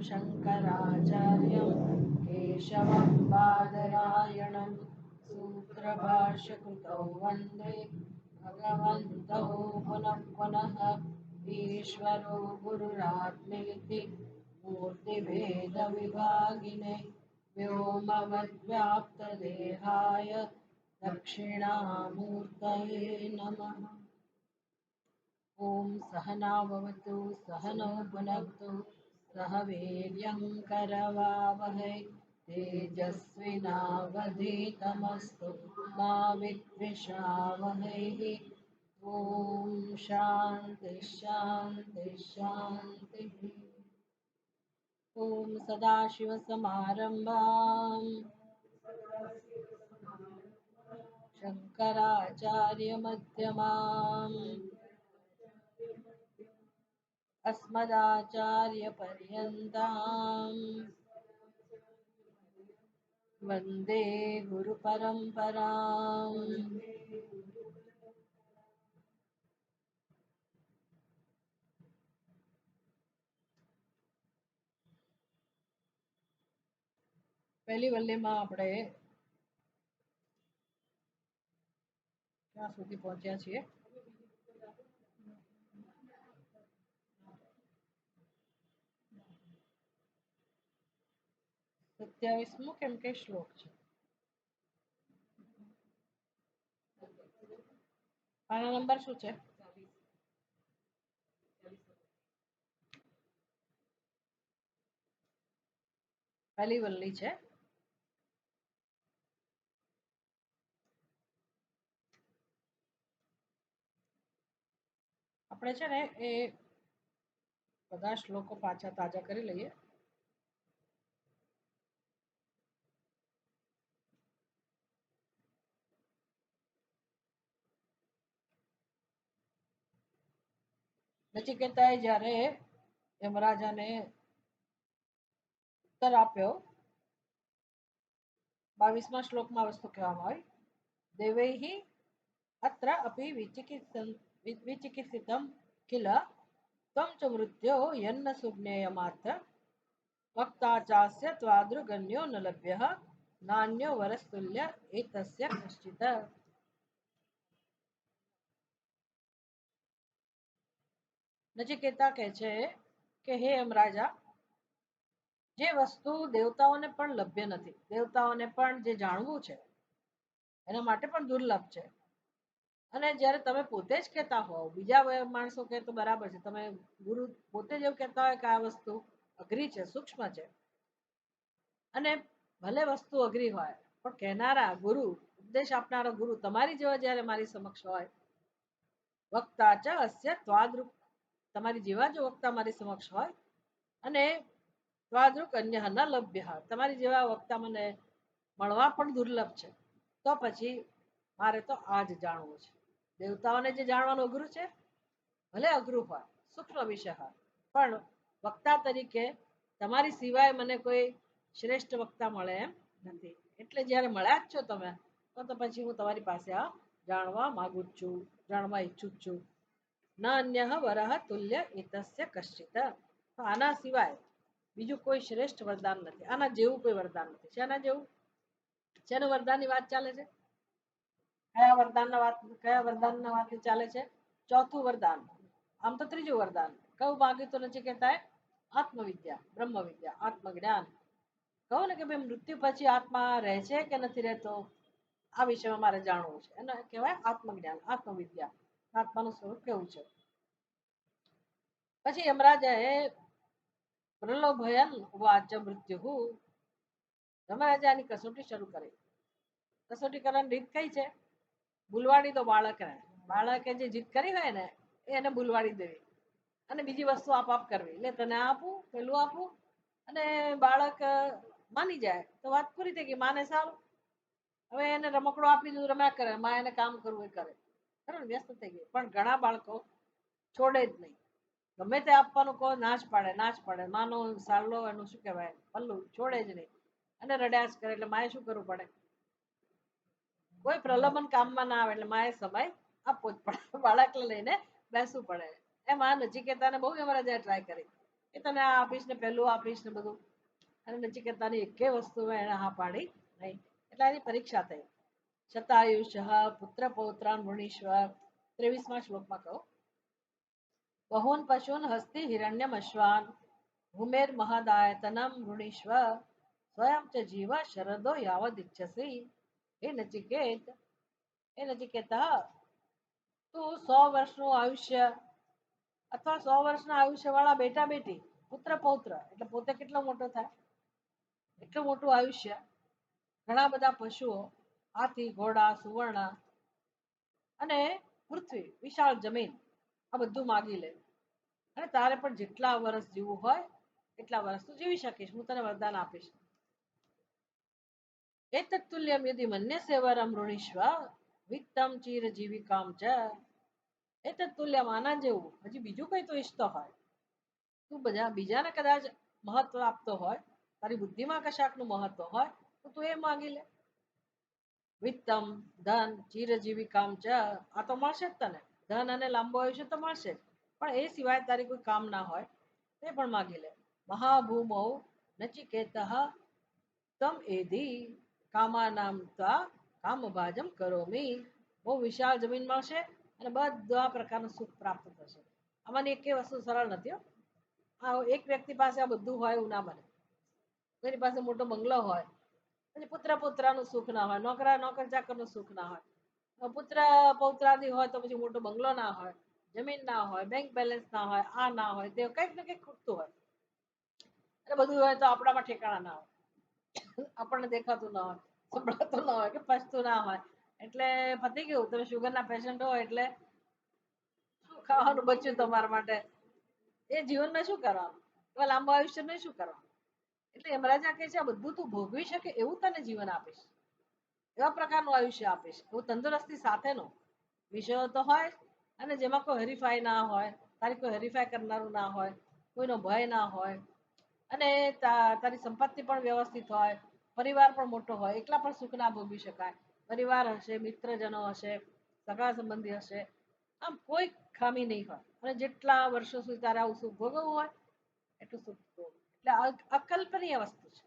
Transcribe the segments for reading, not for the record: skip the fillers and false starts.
शंकराचार्यं केशवं बादरायणं सूत्रभाष्यकृतौ वन्दे भगवन्तौ पुनः पुनः। ईश्वरो गुरुरात्मेति मूर्तिभेदविभागिने व्योमवद्व्याप्तदेहाय दक्षिणामूर्तये नमः। ॐ सहनाववतु सहनौ भुनक्तु सह वीर्यं करवावहै तेजस्विनावधीतमस्तु मा विद्विषावहैः। ॐ शान्ति शान्ति शान्तिः। ॐ सदाशिवसमारम्भां शङ्कराचार्यमध्यमाम् अस्मदाचार्यपर्यन्तां वन्दे गुरुपरम्पराम्। પહેલી વલ્લીમાં આપણે ક્યાં સુધી પહોંચ્યા છીએ? 27મો કેમ કે શ્લોક છે. આનો નંબર શું છે? પહેલી વલ્લી છે. આપણે છે ને એ બધા શ્લોકો પાછા તાજા કરી લઈએ. નચિકેતાએ જ્યારે યમરાજાને ઉત્તર આપ્યો, 22મા શ્લોકમાં વસ્તુ કહેવામાં આવી, દેવૈહિ અત્ર અપી વિચિકિત્સિતમ કિલ ત્વં ચ મૃત્યો યન્ન સુજ્ઞેયમાત્ર વક્તા ચાસ્ય ત્વાદૃગન્યો ન લભ્યઃ નાન્યો વરસ્તુલ્ય એતસ્ય કશ્ચિત. નચિકેતા કહે છે કે હે યમરાજા, જે વસ્તુ દેવતાઓને પણ લભ્ય નથી, દેવતાઓને પણ જે જાણવું છે એના માટે પણ દુર્લભ છે, અને જ્યારે તમે પોતે જ કહેતા હોવ, બીજા માણસો કહે તો બરાબર છે, તમે ગુરુ પોતે જ એવું કહેતા હોય કે આ વસ્તુ અઘરી છે, સૂક્ષ્મ છે, અને ભલે વસ્તુ અઘરી હોય પણ કહેનારા ગુરુ, ઉપદેશ આપનારા ગુરુ તમારી જેવા જ્યારે મારી સમક્ષ હોય, વક્તા ચ અસ્ય ત્વાદૃક, તમારી જેવા જો વક્તા મારી સમક્ષ હોય, અને ત્વાદૃક અન્ય ન લભ્ય, તમારી જેવા વક્તા મને મળવા પણ દુર્લભ છે, તો પછી મારે તો આ જ જાણવું છે. દેવતાઓને જે જાણવાનું અઘરું છે, ભલે અઘરું હોય, સૂક્ષ્મ વિષય હોય, પણ વક્તા તરીકે તમારી સિવાય મને કોઈ શ્રેષ્ઠ વક્તા મળે એમ નથી, એટલે જ્યારે મળ્યા જ છો તમે, તો પછી હું તમારી પાસે આ જાણવા માંગુ છું, જાણવા ઈચ્છુક છું. ન અન્ય વરહ તુલ્ય એતસ્ય કશ્ચિત, તો આના સિવાય બીજું કોઈ શ્રેષ્ઠ વરદાન નથી, આના જેવું કોઈ વરદાન નથી. શેના જેવું? શેનું વરદાનની વાત ચાલે છે? કયા વરદાનના વાત ચાલે છે? ચોથું વરદાન. આમ તો ત્રીજું વરદાન કયું માગ્યું તો નચિકેતાએ? આત્મવિદ્યા, બ્રહ્મ વિદ્યા, આત્મજ્ઞાન. કહું ને કે ભાઈ મૃત્યુ પછી આત્મા રહે છે કે નથી રહેતો, આ વિષયમાં મારે જાણવું છે, એને કહેવાય આત્મજ્ઞાન, આત્મવિદ્યા, આત્માનું સ્વરૂપ કેવું છે. પછી યમરાજાએ પ્રલોભયન વાચ મૃત્યુ, યમરાજાની કસોટી શરૂ કરી. કસોટી કરવાની રીત કઈ છે? ભૂલવાડી દો બાળકને, બાળકે જે જીદ કરી હોય ને એને ભૂલવાડી દેવી, અને બીજી વસ્તુ આપ કરવી, એટલે તને આપું, પેલું આપું, અને બાળક માની જાય તો વાત પૂરી થઈ ગઈ, માને સારું, હવે એને રમકડો આપી દીધું, રમ્યા કરે, માં એને કામ કરવું એ કરે, બરાબર, વ્યસ્ત થઈ ગઈ. પણ ઘણા બાળકો છોડે જ નહીં, ગમે તે આપવાનું કહો ના જ પાડે, માનો સાલો એનું શું કહેવાય પલ્લું છોડે જ નહીં, અને રડ્યા જ કરે, એટલે માએ શું કરવું પડે? કોઈ પ્રલોભન કામમાં ના આવે એટલે માએ સમય આપવો જ પડે, બાળકને લઈને બેસવું પડે. એમાં નચિકેતાને બહુ યમરાજાએ ટ્રાય કરી, કે તને આ આપીશ ને પેલું આપીશ ને બધું. અને નચિકેતાની એકે વસ્તુમાં એને હા પાડી નહીં. એટલે એની પરીક્ષા થઈ. શતાયુષ પુત્ર પૌત્રાન વૃણીશ્વર 23મા શ્લોકમાં કહો. બહૂન પશુન હસ્તી હિરણ્યમ અશ્વાન ભૂમેર મહદાયતનમ વૃણીશ્વ સ્વયં ચ જીવ શરદો યાવદ ઇચ્છસી. હે નચિકેત, હે નચિકેતા, તું 100 વર્ષનું આયુષ્ય અથવા 100 વર્ષના આયુષ્ય વાળા બેટા બેટી પુત્ર પૌત્ર એટલે પોતે કેટલો મોટો થાય એટલું મોટું આયુષ્ય, ઘણા બધા પશુઓ, હાથી ઘોડા સુવર્ણ અને પૃથ્વી વિશાળ જમીન આ બધું માગી લે અને તારે પણ જેટલા વર્ષ જીવવું હોય એટલા વર્ષ તું જીવી શકીશ, હું તને વરદાન આપીશ. એતत् તુલ્યમ યદિ મન્યસે વરમ વૃણીશ્વ વિત્તમ ચિર જીવિકામ ચ. એતत् તુલ્યમ આના જેવું હજી બીજું કઈ તો ઈચ્છતો હોય, તું બીજાને કદાચ મહત્વ આપતો હોય, તારી બુદ્ધિમાં કશાકનું મહત્વ હોય તો તું એ માગી લે. વિત્તમ ધન ચિરજીવિકામ ચ, આ તો મળશે જ તને, ધન અને લાંબો આયુષ્ય તો મળશે જ, પણ એ સિવાય તારી કોઈ કામ ના હોય તે પણ માગી લે. મહાભૂમૌ નચિકેતઃ તમ એધી કામાનામ તા કામભાજમ કરોમી. બહુ વિશાળ જમીન મળશે અને બધા પ્રકારનું સુખ પ્રાપ્ત થશે. આમાંની એક વસ્તુ સરળ નથી. આ એક વ્યક્તિ પાસે આ બધું હોય એવું ના બને. એની પાસે મોટો બંગલો હોય પછી પુત્ર પુત્રનું સુખ ના હોય, નોકર ચાકરનું સુખ ના હોય, પુત્ર પૌત્રાદી હોય તો પછી મોટો બંગલો ના હોય, જમીન ના હોય, બેંક બેલેન્સ ના હોય, આ ના હોય, તે કંઈક ને કંઈક ખૂટતું હોય. એટલે બધું હોય તો આપણામાં ઠેકાણા ના હોય, આપણને દેખાતું ના હોય, સંભળાતું ના હોય કે પચતું ના હોય. એટલે પતી ગયું, તમે શુગરના પેશન્ટ હોય એટલે શું ખાવાનું બચ્યું તમારા માટે, એ જીવનમાં શું કરવાનું, લાંબા આયુષ્ય શું કરવાનું. એટલે યમરાજા કહે છે આ બધું તું ભોગવી શકે એવું તને જીવન આપીશ, એવા પ્રકારનું આયુષ્ય આપીશ, એવું તંદુરસ્તી સાથેનો વિષયો તો હોય અને જેમાં કોઈ હરીફાઈ ના હોય, તારી કોઈ હરીફાઈ કરનારું ના હોય, કોઈનો ભય ના હોય, અને તારી સંપત્તિ પણ વ્યવસ્થિત હોય, પરિવાર પણ મોટો હોય, એકલા પણ સુખ ના ભોગવી શકાય, પરિવાર હશે, મિત્રજનો હશે, સગા સંબંધી હશે, આમ કોઈ ખામી નહીં હોય, અને જેટલા વર્ષો સુધી તારે આવું સુખ ભોગવવું હોય એટલું સુખ ભોગવ. એટલે અકલ્પનીય વસ્તુ છે.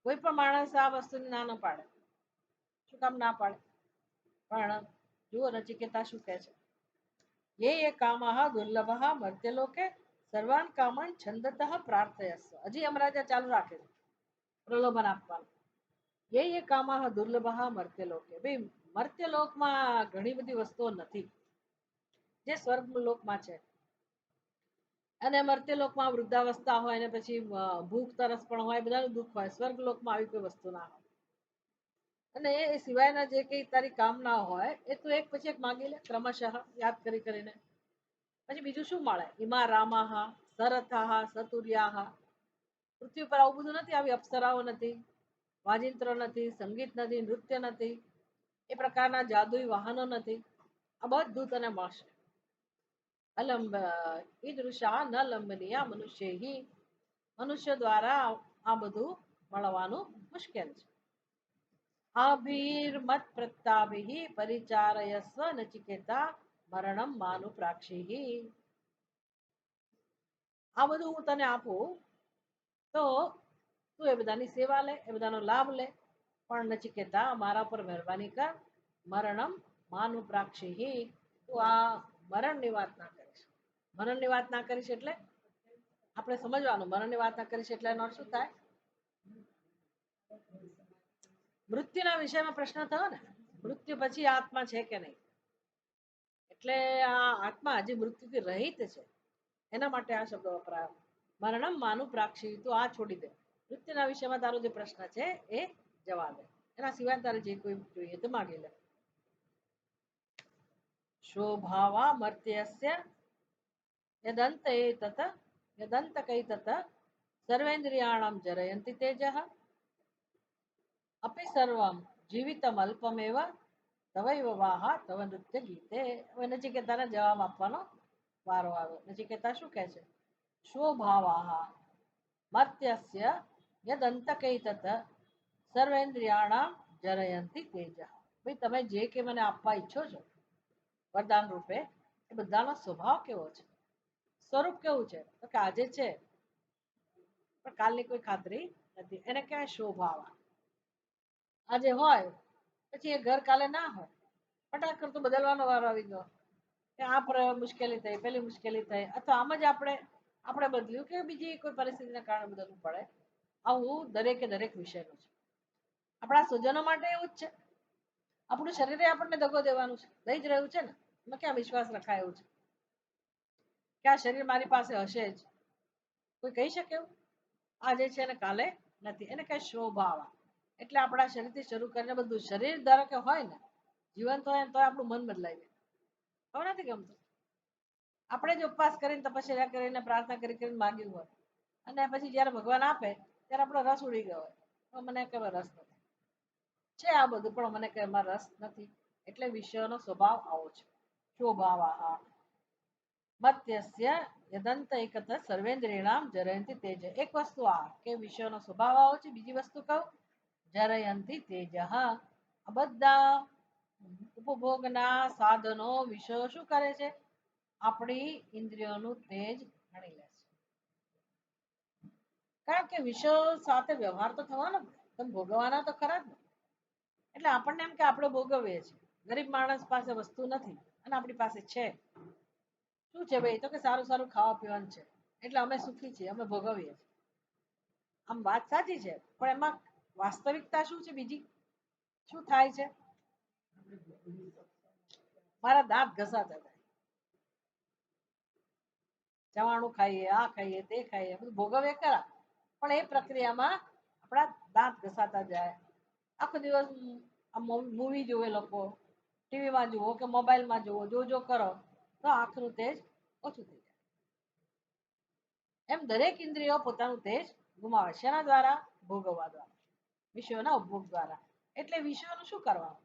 કોઈ પણ માણસ આ વસ્તુને ના ન પાડે. શું કામ ના પાડે? પણ જુઓ નચિકેતા શું કહે છે. ये कामः दुर्लभः मर्त्यलोके સર્વાન કામન છંદતઃ પ્રાર્થયસ્વ. હજી યમરાજા ચાલુ રાખે છે પ્રલોભન આપવાનું. ये कामः दुर्लभः मर्त्यलोके. ભાઈ મર્ત્યલોકમાં ઘણી બધી વસ્તુઓ નથી જે સ્વર્ગ લોકમાં છે. અને મર્ત્યલોકમાં વૃદ્ધાવસ્થા હોય અને પછી ભૂખ તરસ પણ હોય, બધાનું દુઃખ હોય. સ્વર્ગ લોકમાં આવી કોઈ વસ્તુ ના હોય. અને એ સિવાયના જે કઈ તારી કામ ના હોય એ તું એક પછી એક માગી લે ક્રમશઃ યાદ કરીને. પછી બીજું શું મળે? ઇમા રામાહા સરથાહા સતુર્યાહા. પૃથ્વી પર આવું બધું નથી, આવી અપ્સરાઓ નથી, વાજિંત્રો નથી, સંગીત નથી, નૃત્ય નથી, એ પ્રકારના જાદુઈ વાહનો નથી. આ બધું તને મળશે. અલંબ ઈદૃશા ન લંબનીયા મનુષ્ય. મનુષ્ય દ્વારા આ બધું મળવાનું મુશ્કેલ છે. આભીર્મત પ્રત્યાભિ પરિચારયસ્વ નચિકેતા મરણમ માનુ પ્રાક્ષી. આ બધું હું તને આપું તો તું એ બધાની સેવા લે, એ બધાનો લાભ લે, પણ નચિકેતા મારા પર મહેરબાની કર. મરણમ માનુ પ્રાક્ષી. તું આ મરણની વાત ના કરીશ. મરણની વાત ના કરીશ એટલે આપણે સમજવાનું, મરણની વાત ના કરીશ એટલે એનો શું થાય? મૃત્યુના વિષયમાં પ્રશ્ન થયો ને, મૃત્યુ પછી આત્મા છે કે નહીં. એટલે આ આત્મા હજી મૃત્યુથી રહિત છે એના માટે આ શબ્દ વપરાયો. મરણમ માનું પ્રાક્ષી. તું આ છોડી દે. મૃત્યુના વિષયમાં તારો જે પ્રશ્ન છે એ જવા દે. એના સિવાય તારે જે કોઈ જોઈએ તો માગી લે. શોભાવા મર્ત્યસ્ય યદંત તત યદંત કઈ તત સર્વેન્દ્રિયાણામ જરયંતિ તેજઃ અપી સર્વમ જીવિતમ અલ્પમેવ તવૈવ વાહ તવ નૃત્ય ગીતે. હવે નચિકેતાને જવાબ આપવાનો વારો આવ્યો. નચિકેતા શું કહે છે? શોભાવાહ મર્ત્યસ્ય યદંતકૈ તત સર્વેન્દ્રિયાણામ જરયંતિ તેજઃ. ભાઈ તમે જે કે મને આપવા ઈચ્છો છો વરદાન રૂપે, એ બધાનો સ્વભાવ કેવો છે? સ્વરૂપ કેવું છે તો કે આજે છે પણ કાલની કોઈ ખાતરી નથી, એને કહેવાય શોભાવા. આજે હોય પછી એ ઘર કાલે ના હોય, ફટાક કરતું બદલવાનો વારો આવી ગયો કે આ મુશ્કેલી થઈ, પેલી મુશ્કેલી થઈ, અથવા આમ જ આપણે બદલ્યું કે બીજી કોઈ પરિસ્થિતિના કારણે બદલવું પડે. આવું દરેકે દરેક વિષયનું છે. આપણા સ્વજનો માટે એવું જ છે. આપણું શરીરે આપણને દગો દેવાનું છે, દઈ જ રહ્યું છે ને. એમાં ક્યાં વિશ્વાસ રખાય એવું છે કે આ શરીર મારી પાસે હશે જ? કોઈ કહી શકે એવું? આજે છે ને કાલે નથી, એને કઈ શોભાવા. એટલે આપણા શરીરથી શરૂ કરીને બધું, શરીર ધારો કે હોય ને, જીવંત હોય તો આપણું મન બદલાઈ જાય. ખબર નથી ગમતું. આપણે જ ઉપવાસ કરીને તપસ્યા કરીને પ્રાર્થના કરીને માંગ્યું હોય અને પછી જયારે ભગવાન આપે ત્યારે આપણો રસ ઉડી ગયો હોય તો મને કઈ રસ નથી છે આ બધું, પણ મને કઈ એમાં રસ નથી. એટલે વિષયનો સ્વભાવ આવો છે. શોભાવા મત્યસ્ય યદંત એકત સર્વેન્દ્રિયાણામ જરયંતિ તેજ. એક વસ્તુ આ કે વિષયનો સ્વભાવ આવો છે. બીજી વસ્તુ કહું, જરયંતિ તેજ. આ બધા ઉપભોગના સાધનો વિષયો શું કરે છે? આપણી ઇન્દ્રિયોનું તેજ ગણી લે છે. કારણ કે વિષયો સાથે વ્યવહાર તો થવાનો, તમે ભોગવવાના તો ખરા જ ને. એટલે આપણને એમ કે આપણે ભોગવીએ છીએ. ગરીબ માણસ પાસે વસ્તુ નથી અને આપણી પાસે છે. શું છે ભાઈ? તો કે સારું સારું ખાવા પીવાનું છે એટલે અમે સુખી છીએ, અમે ભોગવીએ છીએ. આમ વાત સાચી છે, પણ એમાં વાસ્તવિકતા શું છે? બીજી શું થાય છે? મારા દાંત ઘસાતા જાય, ચવાણું ખાઈએ, આ ખાઈએ, તે ખાઈએ, બધું ભોગવીએ ખરા, પણ એ પ્રક્રિયામાં આપણા દાંત ઘસાતા જાય. આખો દિવસ મૂવી જોવે લોકો, ટીવીમાં જુઓ કે મોબાઈલમાં જુઓ, જો કરો તો આંખનું તેજ ઓછું થઈ જાય. એમ દરેક ઇન્દ્રિયો પોતાનું તેજ ગુમાવે. શેના દ્વારા? ભોગવવા દ્વારા, વિષયોના ઉપભોગ દ્વારા. એટલે વિષયોનું શું કરવાનું?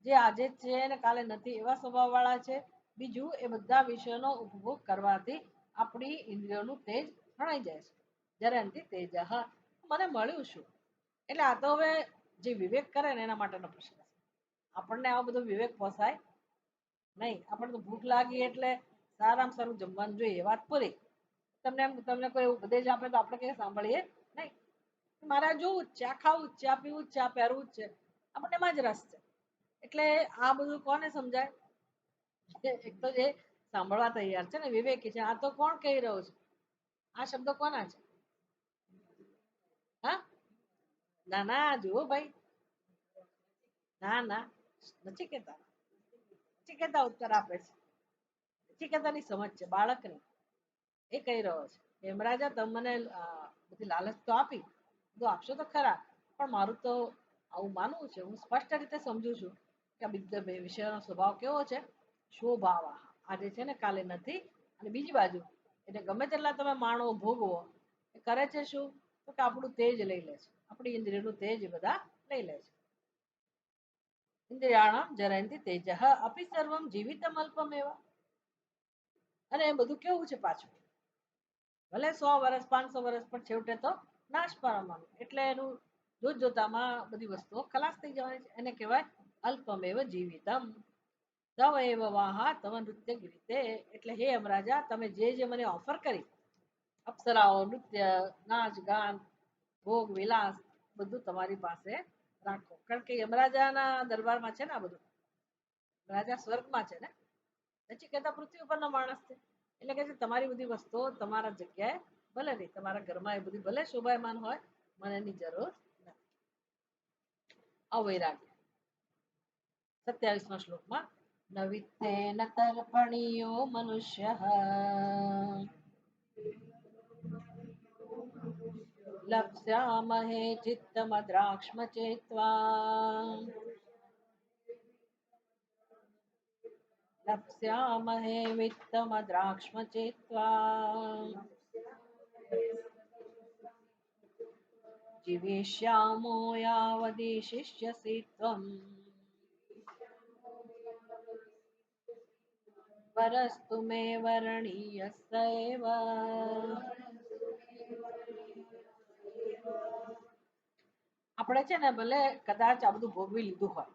જે આજે છે ને કાલે નથી એવા સ્વભાવ વાળા છે. બીજું, એ બધા વિષયોનો ઉપભોગ કરવાથી આપણી ઇન્દ્રિયોનું તેજ હણાઈ જાય છે. જરંતી તેજ. મને મળ્યું શું? એટલે આ તો હવે જે વિવેક કરે ને એના માટેનો પ્રશ્ન છે. આપણને આવો બધો વિવેક પોસાય નહીં. આપણને તો ભૂખ લાગી એટલે સારામાં સારું જમવાનું જોઈએ, વાત પૂરી. તમને કોઈ ઉપદેશ આપે તો આપણે કઈ સાંભળીએ નહીં. મારે આ જોવું જ છે, આ ખાવું જ છે, આ પીવું જ છે, આ પહેરવું જ છે, આપણને એમાં જ રસ છે. એટલે આ બધું કોને સમજાય? એક તો જે સાંભળવા તૈયાર છે ને, વિવેકી છે. આ તો કોણ કહી રહ્યો છે? આ શબ્દો કોના છે? હા, ના ના, જુઓ ભાઈ, ના ના, નથી કેતા. નથી કેતા, ઉત્તર આપે છે. નથી કેતાની સમજ છે બાળકની. એ કહી રહ્યો છે હેમરાજા, તમે મને બધી લાલચ તો આપી, બધું આપશો તો ખરા, પણ મારું તો આવું માનવું છે, હું સ્પષ્ટ રીતે સમજુ છું કે આ વિષયનો સ્વભાવ કેવો છે? શોભાવા. આજે છે ને કાલે નથી. અને બીજી બાજુ એને ગમે તેટલા તમે માણો ભોગવો, એ કરે છે શું? તો કે આપણું તેજ લઈ લે છે, આપણી ઇન્દ્રિયનું તેજ બધા લઈ લે છે. ઇન્દ્રિયાણામ જરયંતિ તેજઃ અપી સર્વમ જીવિતમ અલ્પમેવ. અને એ બધું કેવું છે પાછું? ભલે 100 વર્ષ 500 વર્ષ, પણ છેવટે તો નાશ પામવાનું. એટલે એનું જોતામાં બધી વસ્તુઓ ખલાસ થઈ જવાની છે. એને કહેવાય અલ્પમેવ જીવિતમ. તવ એવ વાહા તવ નૃત્ય ગીતે. એટલે હે યમરાજા, તમે જે મને ઓફર કરી, અપ્સરાઓ, નૃત્ય, નાચ ગાન, ભોગ વિલાસ, બધું તમારી પાસે રાખો. કારણ કે યમરાજાના દરબારમાં છે ને આ બધું. રાજા સ્વર્ગમાં છે ને, પછી કહેતા પૃથ્વી ઉપરનો માણસ છે. એટલે કે તમારી બધી વસ્તુઓ તમારા જગ્યાએ ભલે નહીં, તમારા ઘરમાં એ બધી ભલે શોભાયમાન હોય, મને એની જરૂર નથી. અવૈરાગ્ય 27મા શ્લોકમાં નવિત્તેન તર્પણીયો મનુષ્ય લપ્સ્યામહે ચિત્તમદ્રાક્ષ્મ ચેત્વા લપ્સ્યામહે વિત્તમદ્રાક્ષ્મ ચેત્વા જીવેશ્યામો યાવદેશિષ્યસि ત્વમ વરસ્તુ મે વર્ણીયસ્ય એવ. આપણે છે ને ભલે કદાચ આ બધું ભોગવી લીધું હોય,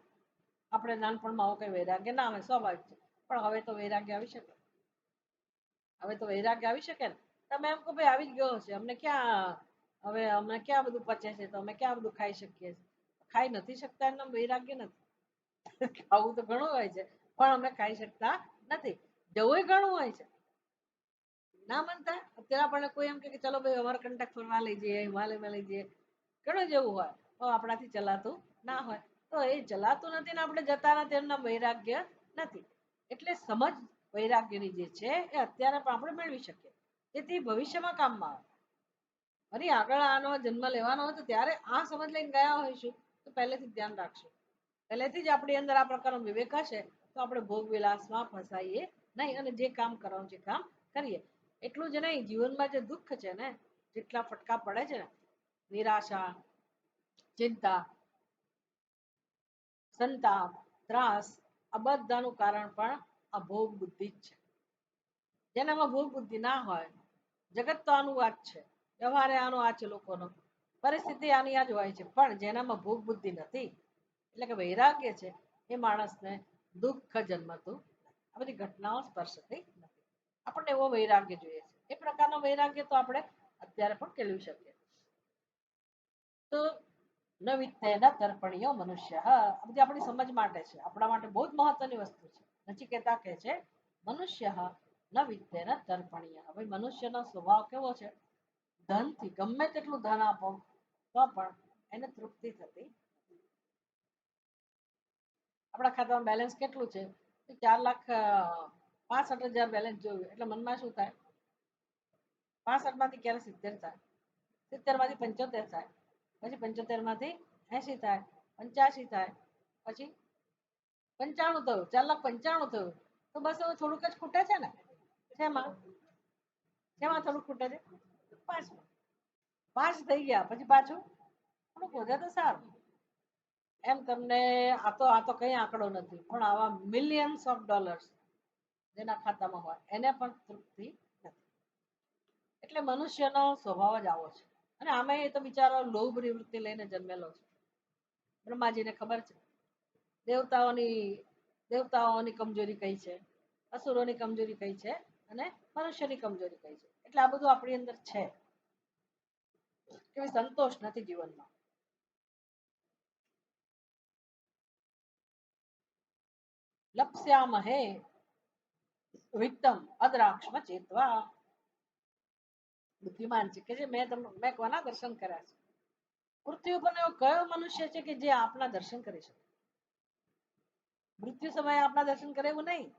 આપણે નાનપણમાં આવું કઈ વૈરાગ્ય ના આવે, સ્વાભાવિક છે, પણ હવે તો વૈરાગ્ય આવી શકે. હવે તો વૈરાગ્ય આવી શકે ને. તમે એમ કહો ભાઈ આવી જ ગયો હશે, અમને ક્યાં, હવે અમને ક્યાં બધું પચે છે, તો અમે ક્યાં બધું ખાઈ શકીએ છીએ. ખાઈ નથી શકતા એનું વૈરાગ્ય નથી. ખાવું તો ઘણું હોય છે, પણ અમે ખાઈ શકતા નથી. જવું ઘણું હોય છે, ના માનતા. અત્યારે આપણને કોઈ એમ કે ચલો ભાઈ અમારે કંટક ફરવા લઈ જઈએ, હિમાલયમાં લઈ જઈએ, ઘણું જેવું હોય, તો આપણાથી ચલાતું ના હોય. તો એ ચલાતું નથી ને આપણે જતા નથી, એમના વૈરાગ્ય નથી. એટલે સમજ વૈરાગ્યની જે છે એ અત્યારે પણ આપણે મેળવી શકીએ, જેથી ભવિષ્યમાં કામમાં આવે. ફરી આગળ આનો જન્મ લેવાનો હોય તો ત્યારે આ સમજ લઈને ગયા હોઈશું તો પહેલેથી ધ્યાન રાખશું. પહેલેથી જ આપણી અંદર આ પ્રકારનો વિવેક હશે તો આપણે ભોગ વિલાસમાં ફસાઈએ નહીં, અને જે કામ કરવાનું છે કામ કરીએ. એટલું જ નહીં, જીવનમાં જે દુઃખ છે ને, જેટલા ફટકા પડે છે ને, નિરાશા, ચિંતા, સંતાપ, ત્રાસ, આ બધાનું કારણ પણ આ ભોગ બુદ્ધિ જ છે. જેનામાં ભોગ બુદ્ધિ ના હોય, જગત તો આનું વાત છે, વ્યવહારે આનો આ છે, લોકોનો પરિસ્થિતિ આની આ જ હોય છે, પણ જેનામાં ભોગ બુદ્ધિ નથી, એટલે કે વૈરાગ્ય છે, એ માણસને દુઃખ જન્મતું આ બધી ઘટનાઓ સ્પર્શતી નથી. આપણને એવો વૈરાગ્ય જોઈએ છે. એ પ્રકારનો વૈરાગ્ય તો આપણે અત્યારે પણ કેળવી શકીએ. તો ન વિત્તેન તર્પણીયો મનુષ્ય, આ બધી આપણી સમજ માટે છે, આપણા માટે બહુ જ મહત્વની વસ્તુ છે. નચિકેતા કહે છે મનુષ્ય ન વિત્તેન તર્પણીય. હવે મનુષ્યનો સ્વભાવ કેવો છે? ધનથી ગમે તેટલું ધન આપો તો પણ એને તૃપ્તિ થતી. આપણા ખાતામાં બેલેન્સ કેટલું છે? 4,65,000 બેલેન્સ જોયું એટલે મનમાં શું થાય? 65 માંથી ક્યારે 70 થાય, 70 માંથી 75 થાય, પછી 75 માંથી 80 થાય, 85 થાય, પછી 95 થયું, 4,95,000 થયું. તો બસ હવે થોડુંક જ ખૂટે છે ને. શેમાં શેમાં થોડુંક ખૂટે છે? 5. 5 થઈ ગયા, પછી પાછું થોડુંક વધે તો સારું. એમ તમને આ તો કઈ આંકડો નથી, પણ આવા મિલિયન્સ ઓફ ડોલર્સ જેના ખાતામાં હોય એને પણ તૃપ્તિ નથી. એટલે મનુષ્યનો સ્વભાવ જ આવો છે. અને આમે તો બિચારો લોભની વૃત્તિ લઈને જન્મેલો છે. બ્રહ્માજીને ખબર છે દેવતાઓની કમજોરી કઈ છે, અસુરોની કમજોરી કઈ છે, અને મનુષ્યની કમજોરી કઈ છે. એટલે આ બધું આપણી અંદર છે કે સંતોષ નથી જીવનમાં. લપ્સ્યામહે વિત્તમ અદ્રાક્ષમ ચેતવા. બુદ્ધિમાન છે કે જે મેં કોના દર્શન કર્યા છે? પૃથ્વી ઉપર એવો કયો મનુષ્ય છે કે જે આપના દર્શન કરી શકે? મૃત્યુ સમયે આપના દર્શન કરે એવું નહીં.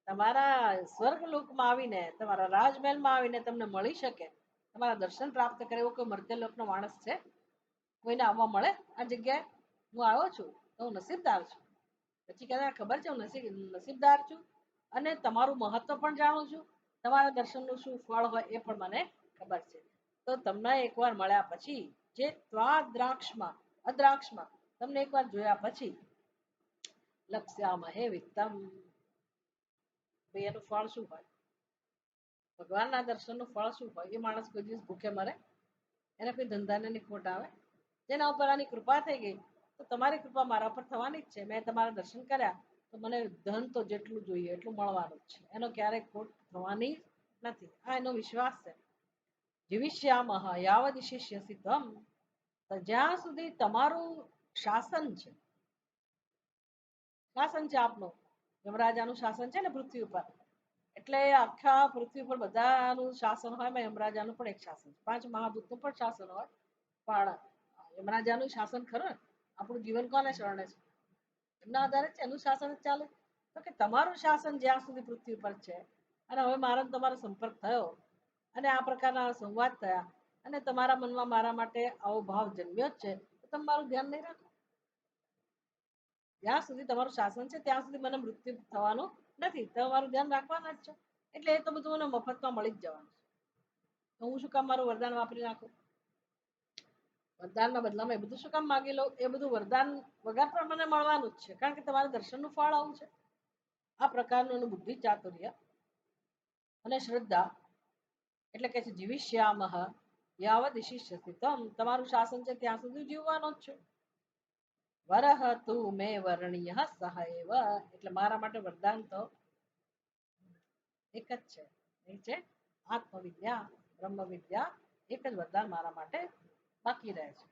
તમારા સ્વર્ગ લોકમાં આવીને, તમારા રાજમહેલમાં આવીને તમને મળી શકે, તમારા દર્શન પ્રાપ્ત કરે એવો કોઈ મર્ત્ય લોકનો માણસ છે? કોઈને આવવા મળે આ જગ્યાએ? હું આવ્યો છું તો હું નસીબદાર છું. પછી કહેતા ખબર છે હું નસીબદાર છું, અને તમારું મહત્વ પણ જાણું છું, તમારા દર્શનનું શું ફળ હોય એ પણ મને ખબર છે. તો તમને એકવાર મળ્યા પછી, જે અદ્રાક્ષમાં તમને એકવાર જોયા પછી, લક્ષ્યામહે વિત્તમ, એનું ફળ શું હોય? ભગવાનના દર્શનનું ફળ શું હોય? એ માણસ કોઈ દિવસ ભૂખે મરે? એને કોઈ ધંધાને ની ખોટ આવે? જેના ઉપર આની કૃપા થઈ ગઈ, તો તમારી કૃપા મારા પર થવાની જ છે. મેં તમારા દર્શન કર્યા તો મને ધન તો જેટલું જોઈએ એટલું મળવાનું જ છે, એનો ક્યારેય ખોટ થવાની નથી. આ એનો વિશ્વાસ છે. જીવિષ્યામહ યાવદ શિષ્યસી ત્વમ, જ્યાં સુધી તમારું શાસન છે, શાસન છે આપનું, યમરાજાનું શાસન છે ને પૃથ્વી ઉપર, એટલે આખા પૃથ્વી પર બધાનું શાસન હોય, યમરાજાનું પણ એક શાસન, 5 મહાભૂતનું પણ શાસન હોય, પણ યમરાજાનું શાસન ખરું ને. આપણું જીવન કોને શરણે છે? એમના આધારે છે, એનું શાસન જ ચાલે. તો કે તમારું શાસન જ્યાં સુધી પૃથ્વી પર છે, અને હવે મારો તમારો સંપર્ક થયો, અને આ પ્રકારના સંવાદ થયા, અને તમારા મનમાં મારા માટે આવો ભાવ જન્મ્યો જ છે, તો તમે મારું ધ્યાન નહીં રાખો. જ્યાં સુધી તમારું શાસન છે ત્યાં સુધી મને મૃત્યુ થવાનું નથી, તમારું ધ્યાન રાખવાના જ છો. એટલે એ તો બધું મને મફતમાં મળી જ જવાનું છે. તો હું શું કામ મારું વરદાન વાપરી નાખું? વરદાનના બદલામાં એ બધું શું કામ માગી લઉં? એ બધું વરદાન વગર પણ મને મળવાનું જ છે, કારણ કે તમારા દર્શનનું ફળ આવું છે. આ પ્રકારનું બુદ્ધિ ચાતુર્ય અને શ્રદ્ધા, એટલે કે છે જીવિષ્યામહ યાવદ શિષ્યસી ત્વમ, તમારું શાસન છે ત્યાં સુધી જીવવાનો જ છે. વરહ તું મે વર્ણિય સહૈવ, એટલે મારા માટે વરદાન તો એક જ છે, એ છે આત્મવિદ્યા, બ્રહ્મ વિદ્યા. એક જ વરદાન મારા માટે બાકી રહે છે.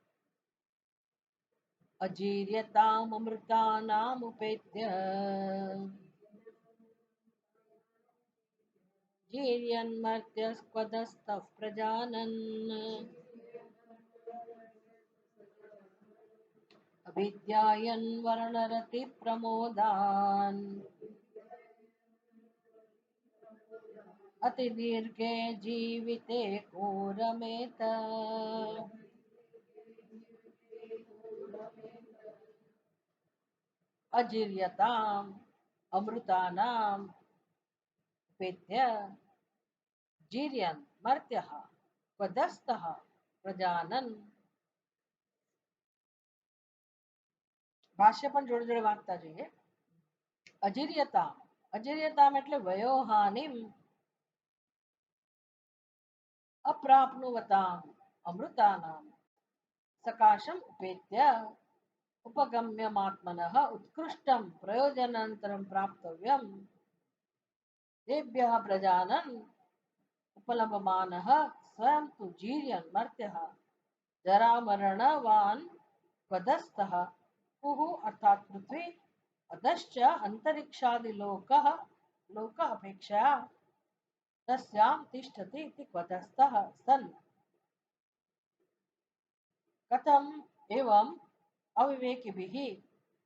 અજીર્યતામ અમૃતાનામ ઉપેત્ય જીર્યન્મર્ત્યસ્પદસ્તઃ પ્રજાનન અવિદ્યાયન વર્ણરતિ પ્રમોદાન અતિદીર્ઘે જીવિતે કોરમેત અજીર્યતામ અમૃતાનામ ઉપેત્ય જીર્યન મર્ત્યઃ પદસ્થઃ પ્રજાનન. ભાષ્ય પણ જોડે જોડે વાંચતા જઈએ. અજીર્યતામ, અજીર્યતામ એટલે વયોહાનિમ અપ્રાપ્નુવતામ અમૃતાનામ સકાશમ ઉપેત્ય ઉપગમ્યમાત્મનઃ ઉત્કૃષ્ટમ પ્રયોજનાંતરમ પ્રાપ્તવ્યમ તેભ્યઃ પ્રજાનન ઉપલભમાનઃ સ્વયં તુ જીર્યન મર્ત્યઃ જરામરણવાન પદસ્થઃ કુહુ અર્થાત પૃથ્વી અધશ્ચ અંતરિક્ષાદિલોકઃ લોક અપેક્ષયા તસ્યામ તિષ્ઠતિ ઇતિ પદસ્થઃ સન કથમ એવમ અવિવેकिभिः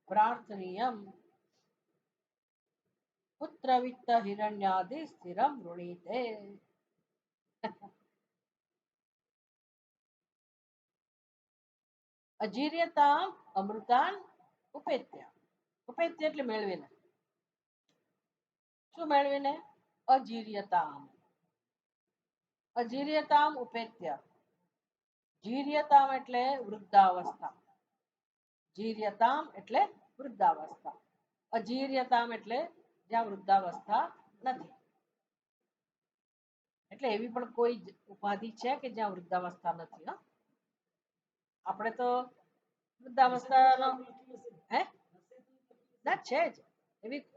પ્રાર્થનીયમ પુત્રવિત્ત હિરણ્યાદિ સ્થિરમ વૃણીતે. અજીર્યતામ અમૃતાન ઉપેત્ય. ઉપેત્ય એટલે મેળવીને. શું મેળવીને? અજીર્યતામ. અજીર્યતામ ઉપેત્ય. જીર્યતામ એટલે વૃદ્ધાવસ્થા. જીર્યતામ એટલે વૃદ્ધાવસ્થા. અજીર્યતામ એટલે જ્યાં વૃદ્ધાવસ્થા નથી. એટલે એવી પણ કોઈ ઉપાધિ છે કે જ્યાં વૃદ્ધાવસ્થા નથી. આપણે તો વૃદ્ધાવસ્થાનો હે ના છે જ.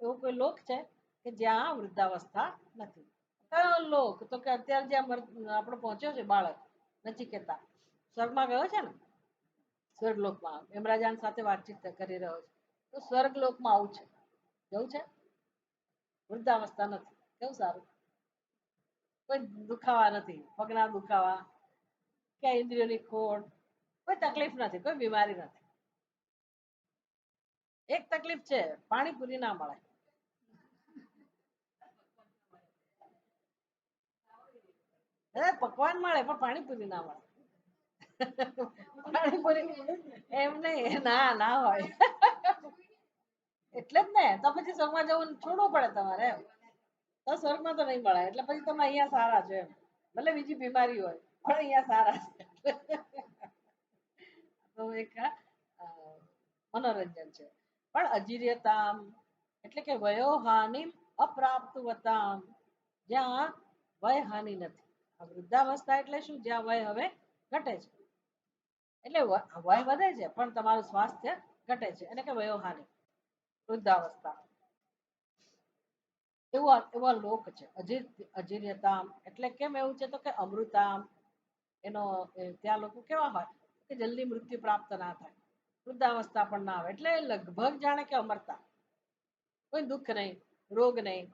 એવો કોઈ લોક છે કે જ્યાં વૃદ્ધાવસ્થા નથી. કયો લોક? તો કે અત્યારે જ્યાં આપણો પહોંચ્યો છે બાળક નચિકેતા સ્વર્ગમાં ગયો છે ને, સ્વર્ગલોકમાં યમરાજાન સાથે વાતચીત કરી રહ્યો છે. તો સ્વર્ગલોકમાં આવું છે, જવું છે. વૃદ્ધાવસ્થા નથી. કેવું સારું. કોઈ દુખાવા નથી, પગના દુખાવા કે ઇન્દ્રિયોની ખોટ, કોઈ તકલીફ નથી, કોઈ બીમારી નથી. એક તકલીફ છે, પાણીપુરી ના મળે. પકવાન મળે પણ પાણીપુરી ના મળે. પાણીપુરી એમ નહીં, ના ના હોય. એટલે જ ને, તો પછી સ્વર્ગમાં જવું છોડવું પડે તમારે. તો સ્વર્ગમાં તો નહીં મળે, એટલે પછી તમે અહીંયા સારા છો એમ. ભલે બીજી બીમારી હોય પણ અહીંયા સારા છે. તો એક મનોરંજન છે. પણ અજીર્યતામ એટલે કે વયોહાનિ અપ્રાપ્તવતામ, જ્યાં વય હાનિ નથી. વૃદ્ધાવસ્થા એટલે શું? જ્યાં વય હવે ઘટે છે. એટલે વય વધે છે પણ તમારું સ્વાસ્થ્ય ઘટે છે, એટલે કે વયોહાનિ વૃદ્ધાવસ્થા. એવા લોક છે. અજીર્યતામ એટલે કેમ એવું છે? તો કે અમૃતામ એનો ત્યાં લોકો કેવા હોય કે જલ્દી મૃત્યુ પ્રાપ્ત ના થાય, વૃદ્ધાવસ્થા પણ ના આવે, એટલે લગભગ જાણે કે અમરતા. કોઈ દુઃખ નહીં, રોગ નહીં,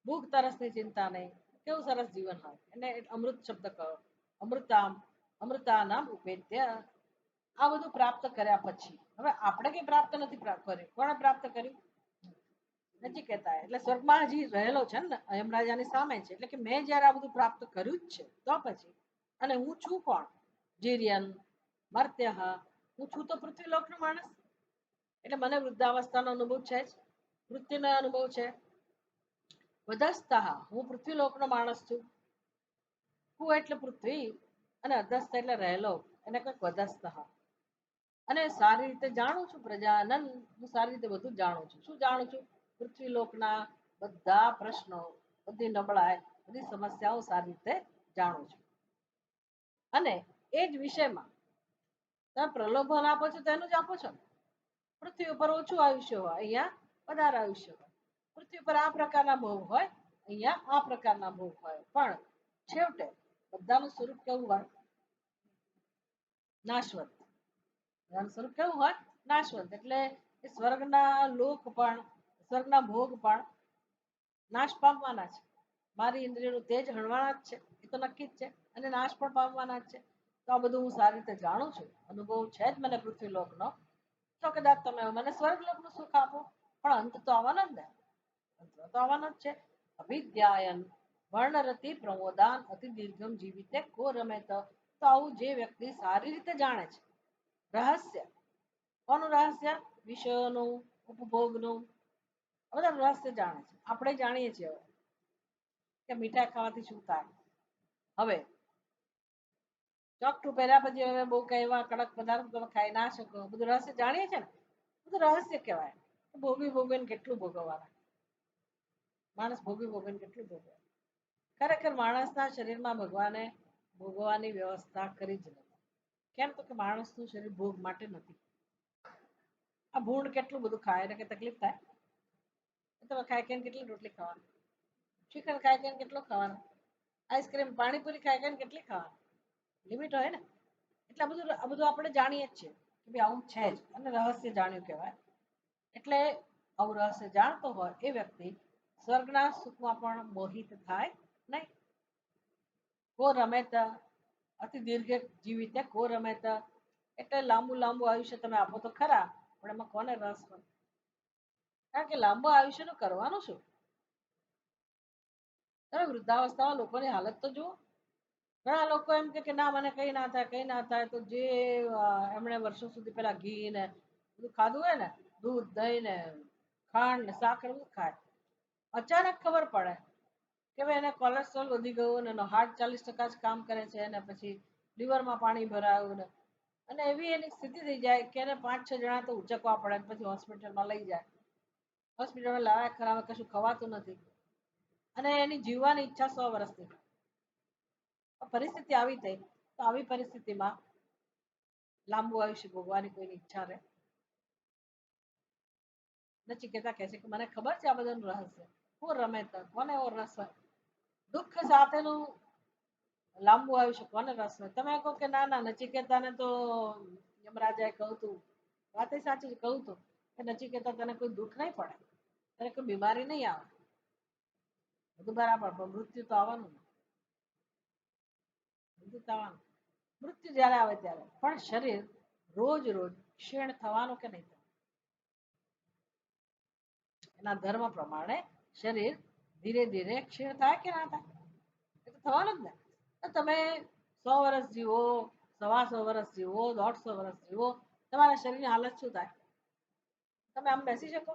ભૂખ તરસની ચિંતા નહીં. કેવું સરસ જીવન હોય. એને અમૃત શબ્દ કહો. અમૃતામ અમૃતાનામ ઉપેત્ય. આ બધું પ્રાપ્ત કર્યા પછી હવે આપણે કઈ પ્રાપ્ત નથી કર્યું. કોણે પ્રાપ્ત કર્યું? નચિકેતા. એટલે સ્વર્ગમાં હજી રહેલો છે ને, યમરાજાની સામે છે. એટલે કે મેં જયારે આ બધું પ્રાપ્ત કર્યું જ છે તો પછી, અને હું છું કોણ? જીર્યન મર્ત્યઃ. હું છું તો પૃથ્વીલોકનો માણસ. એટલે મને વૃદ્ધાવસ્થાનો અનુભવ છે જ, મૃત્યુનો અનુભવ છે. વદસ્થઃ હું પૃથ્વીલોકનો માણસ છું. કુ એટલે પૃથ્વી અને અધસ્થ એટલે રહેલો, એને કંઈક વદસ્થઃ. અને સારી રીતે જાણું છું પ્રજાનન. હું સારી રીતે બધું જાણું છું. શું જાણું છું? પૃથ્વીલોકના બધા પ્રશ્નો, બધી નબળાઈ, બધી સમસ્યાઓ સારી રીતે જાણું છું. અને એ જ વિષયમાં તમે પ્રલોભન આપો છો તેનું જ આપો છો. પૃથ્વી ઉપર ઓછું આયુષ્ય હોય, અહીંયા વધારે આયુષ્ય હોય. પૃથ્વી પર આ પ્રકારના ભોગ હોય, અહીંયા આ પ્રકારના ભોગ હોય, પણ છેવટે બધાનું સ્વરૂપ કેવું હોય? નાશવંત. બધાનું સ્વરૂપ કેવું હોય? નાશવંત. એટલે સ્વર્ગના લોક પણ, સ્વર્ગના ભોગ પણ નાશ પામવાના છે. મારી ઇન્દ્રિયનું તેજ હણવાના જ છે, એ તો નક્કી જ છે, અને નાશ પણ પામવાના જ છે. તો આ બધું હું સારી રીતે જાણું છું, અનુભવ છે જ મને પૃથ્વીલોકનો. તો કદાચ તમે મને સ્વર્ગલોકનું સુખ આપો, પણ અંત તો આવવાનો જ ને, અંત તો આવવાનો જ છે. અવિદ્યાયન વર્ણરતિ પ્રમોદાન અતિ દીર્ઘમ જીવિતે કો રમેત. તો આવું જે વ્યક્તિ સારી રીતે જાણે છે રહસ્ય, કોનું રહસ્ય? વિષયોનું, ઉપભોગનું, બધા રહસ્ય જાણે છે. આપણે જાણીએ છીએ હવે કે મીઠાઈ ખાવાથી શું થાય. હવે ચોકઠું પહેર્યા પછી હવે બહુ કઈ એવા કડક પદાર્થ તમે ખાઈ ના શકો, બધું રહસ્ય જાણીએ છીએ ને, બધું રહસ્ય કહેવાય. ભોગવી ભોગવીને કેટલું ભોગવવાના, માણસ ભોગવી ભોગવીને કેટલું ભોગવે. ખરેખર માણસના શરીરમાં ભગવાને ભોગવવાની વ્યવસ્થા કરી જ નથી. કેમ? તો કે માણસનું શરીર ભોગ માટે નથી. આ ભૂંડ કેટલું બધું ખાય, એટલે કે તકલીફ થાય. તમે ખાઈ ખાઈને કેટલી રોટલી ખાવાની, શ્રીખંડ ખાઈ ખાઈને કેટલો ખાવાનો, આઈસ્ક્રીમ પાણીપુરી ખાઈ ખાઈને કેટલી ખાવાની, લિમિટ હોય ને. એટલે આ બધું આપણે જાણીએ જ છીએ કે ભાઈ આવું છે જ, અને રહસ્ય જાણ્યું કહેવાય. એટલે આવું રહસ્ય જાણતો હોય એ વ્યક્તિ સ્વર્ગના સુખમાં પણ મોહિત થાય નહીં. કો રમેત અતિ દીર્ઘ જીવિત કો રમેત. એટલે લાંબુ લાંબુ આયુષ્ય તમે આપો તો ખરા, પણ એમાં કોને રસ હોય? કારણ કે લાંબુ આયુષ્યનું કરવાનું શું? તમે વૃદ્ધાવસ્થામાં લોકોની હાલત તો જુઓ. ઘણા લોકો એમ કે ના મને કઈ ના થાય, કઈ ના થાય. તો જે એમણે વર્ષો સુધી પેલા ઘી ને બધું ખાધું હોય ને, દૂધ દહીં ને ખાંડ ને સાકર બધું ખાય, અચાનક ખબર પડે કે ભાઈ એને કોલેસ્ટ્રોલ વધી ગયું ને એનો હાર્ટ 40% જ કામ કરે છે, અને પછી લીવરમાં પાણી ભરાયું ને, અને એવી એની સ્થિતિ થઈ જાય કે એને 5-6 જણા તો ઉચકવા પડે, પછી હોસ્પિટલમાં લઈ જાય. હોસ્પિટલમાં લાવ્યા ખરાબ, કશું ખવાતું નથી, અને એની જીવવાની ઈચ્છા 100 વર્ષની. પરિસ્થિતિ આવી થઈ, તો આવી પરિસ્થિતિમાં લાંબુ આયુષ્ય ભોગવાની કોઈની ઈચ્છા રહે? નચિકેતા કહે છે કે મને ખબર છે આ બધાનું રહસ્ય. હું રમે તો કોને એવો રસ હોય? દુઃખ સાથેનું લાંબુ આયુષ્ય કોને રસ હોય? તમે કહો કે ના ના, નચિકેતાને તો યમરાજાએ કહ્યું તું, વાત એ સાચી છે, કહું તું કે નચિકેતા તને કોઈ દુઃખ નહીં પડે, તને કોઈ બીમારી નહીં આવે, બધું બરાબર, પણ મૃત્યુ તો આવવાનું ને. મૃત્યુ તો આવવાનું. મૃત્યુ જ્યારે આવે ત્યારે પણ શરીર રોજ રોજ ક્ષીણ થવાનું કે નહીં? એના ધર્મ પ્રમાણે શરીર ધીરે ધીરે ક્ષીણ થાય કે ના થાય? એ તો થવાનું જ ને. તો તમે 100 વર્ષ જીવો, 125 વર્ષ જીવો, 150 વર્ષ જીવો, તમારા શરીરની હાલત શું થાય? તમે આમ બેસી શકો?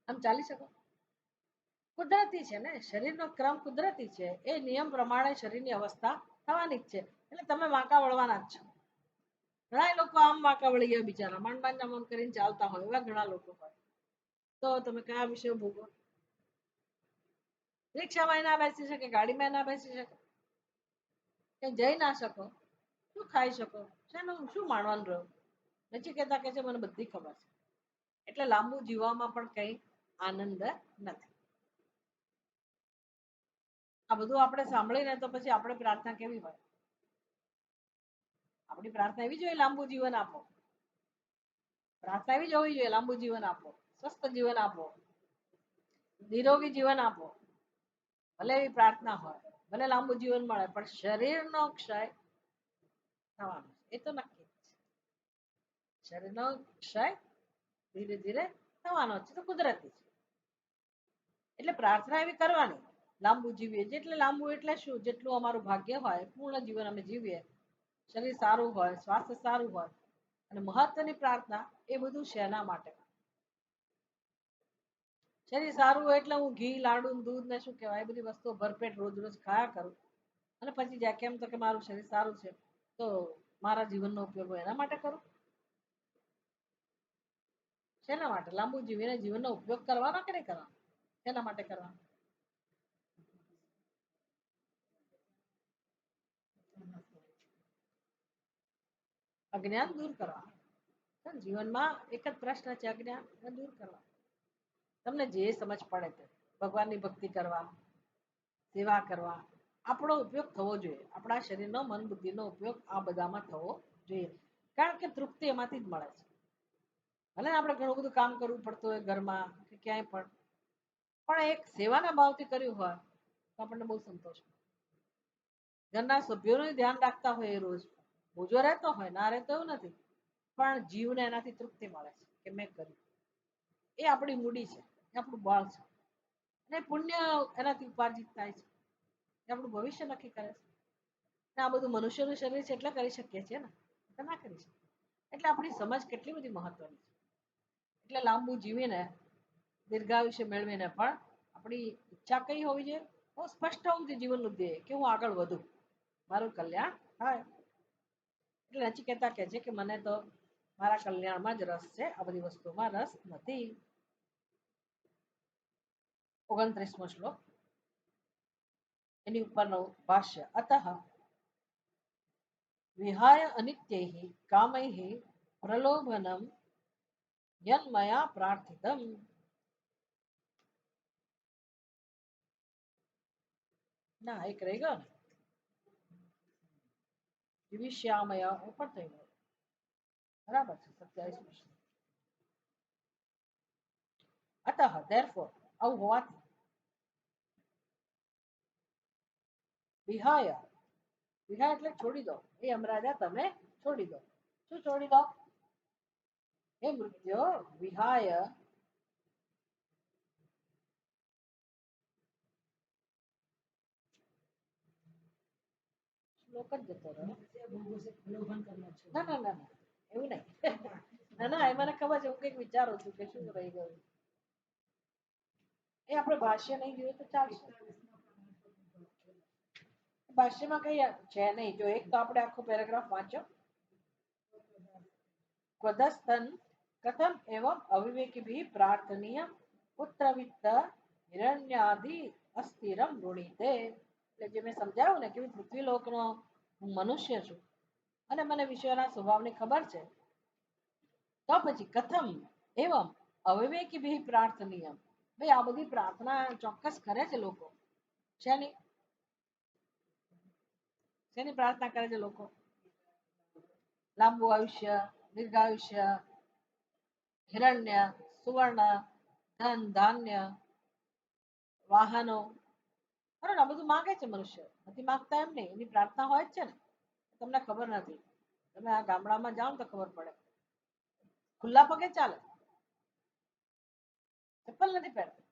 આમ ચાલી શકો? કુદરતી છે ને, શરીરનો ક્રમ કુદરતી છે. એ નિયમ પ્રમાણે શરીરની અવસ્થા થવાની જ છે. એટલે તમે વાંકા વળવાના જ છો. ઘણા લોકો આમ વાંકા વળી ગયા બિચારા, માંડ માંડ આમ કરીને ચાલતા હોય, એવા ઘણા લોકો હોય. તો તમે કયા વિષય ભોગવો? રિક્ષામાં ના બેસી શકે, ગાડીમાં ના બેસી શકે, કઈ જઈ ના શકો, શું ખાઈ શકો, શેનું શું માણવાનું રહ્યું? નચિકેતા કહે છે મને બધી ખબર છે. એટલે લાંબુ જીવવામાં પણ કઈ આનંદ નથી. આ બધું આપણે સાંભળીને તો પછી આપણે પ્રાર્થના કેવી હોય? આપણી પ્રાર્થના એવી જોઈએ, લાંબુ જીવન આપો. પ્રાર્થના એવી જ હોવી જોઈએ, લાંબુ જીવન આપો, સ્વસ્થ જીવન આપો, નિરોગી જીવન આપો. ભલે એવી પ્રાર્થના હોય, ભલે લાંબુ જીવન મળે, પણ શરીરનો ક્ષય થવાનો એ તો નક્કી છે. શરીરનો ક્ષય ધીરે ધીરે થવાનો છે, તો કુદરતી છે. એટલે પ્રાર્થના એવી કરવાની, લાંબુ જીવીએ. જેટલે લાંબુ એટલે શું? જેટલું અમારું ભાગ્ય હોય, પૂર્ણ જીવન અમે જીવીએ, શરીર સારું હોય, સ્વાસ્થ્ય સારું હોય. અને મહત્વની પ્રાર્થના એ બધું શેના માટે? શરીર સારું હોય એટલે હું ઘી, લાડુ, દૂધ ને શું કહેવાય, એ બધી વસ્તુઓ ભરપેટ રોજ રોજ ખાયા કરું, અને પછી જ્યાં કેમ તો કે મારું શરીર સારું છે, તો મારા જીવનનો ઉપયોગ એના માટે કરું. શેના માટે? લાંબુ જીવીને જીવનનો ઉપયોગ કરવાનો કે નહીં કરવાનો? શેના માટે કરવાનો? અજ્ઞાન દૂર કરવા. જીવનમાં એક જ પ્રશ્ન છે, અજ્ઞાન દૂર કરવા. તમને જે સમજ પડે તે. ભગવાનની ભક્તિ કરવા, સેવા કરવા, આપણો ઉપયોગ થવો જોઈએ. આપણા શરીરનો મન બુદ્ધિનો ઉપયોગ આ બધામાં થવો જોઈએ. કારણ કે તૃપ્તિ એમાંથી જ મળે છે. ભલે આપણે ઘણું બધું કામ કરવું પડતું હોય ઘરમાં કે ક્યાંય પણ એક સેવાના ભાવથી કર્યું હોય તો આપણને બહુ સંતોષ મળે. ઘરના સભ્યોનું ધ્યાન રાખતા હોય એ રોજ બોજો રહેતો હોય ના રહેતો એવું નથી, પણ જીવને એનાથી તૃપ્તિ મળે છે કે મેં કર્યું. એ આપણી મૂડી છે, એ આપણું બળ છે, અને પુણ્ય એનાથી ઉપાર્જિત થાય છે. એ આપણું ભવિષ્ય નક્કી કરે છે. ને આ બધું મનુષ્યનું શરીર છે એટલે કરી શકીએ છીએ ને, ના કરી શકીએ. એટલે આપણી સમજ કેટલી બધી મહત્વની છે. એટલે લાંબુ જીવીને દીર્ઘાયુષ્ય મેળવીને પણ આપણી ઈચ્છા કઈ હોવી જોઈએ? બહુ સ્પષ્ટ હોવું જોઈએ જીવનનું ધ્યેય કે હું આગળ વધું, મારું કલ્યાણ થાય. એટલે નચિકેતા કહે છે કે મને તો મારા કલ્યાણમાં જ રસ છે, આ બધી વસ્તુમાં રસ નથી. 29મો શ્લોક એની ઉપરનો ભાષ્ય. અતઃ વિહાય અનિત્યૈઃ કામૈઃ પ્રલોભનમ યન્મયા પ્રાર્થિતમ. ના એક રહી ગયો ને, વિવિશ્યામય ઉપર થઈ ગયો. બરાબર છે 27. અતઃ therefore આવું હોવાથી વિહાય, વિહાય એટલે છોડી દો. એ યમરાજા તમે છોડી દો. શું છોડી દો? હે મૃત્યુ વિહાય શ્લોક જ જતો રહ્યો. ના ના ના ના એવું નહીં. ના ના એ મને ખબર છે. હું કંઈક વિચારું છું કે શું રહી ગયું. એ આપણે ભાષ્ય નહીં જોયું તો ચાલશે. ભાષ્યમાં કઈ છે નહીં. જો એક તો આપણે આખો પેરેગ્રાફ વાંચો. ક્વધસ્તન કથમ એવમ અવિવેકીભિ પ્રાર્થનીય પુત્રવિત્ત હિરણ્યાદિ અસ્થિરમ વૃણીતે. એટલે જે મેં સમજાવ્યું ને કે પૃથ્વીલોકનો હું મનુષ્ય છું અને મને વિશ્વના સ્વભાવની ખબર છે, તો પછી કથમ એવમ અવિવેકીભિ પ્રાર્થનીય. ભાઈ આ બધી પ્રાર્થના ચોક્કસ કરે છે લોકો. શેની શેની પ્રાર્થના કરે છે લોકો? લાંબુ આયુષ્ય, દીર્ઘાયુષ્ય, હિરણ્ય, સુવર્ણ, ધન, ધાન્ય, વાહનો. બરાબર આ બધું માંગે છે મનુષ્ય. નથી માંગતા એમ નહીં, એની પ્રાર્થના હોય જ છે ને. તમને ખબર નથી. તમે આ ગામડામાં જાઓ ને તો ખબર પડે. ખુલ્લા પગે ચાલે, ચપ્પલ નથી પહેરતા.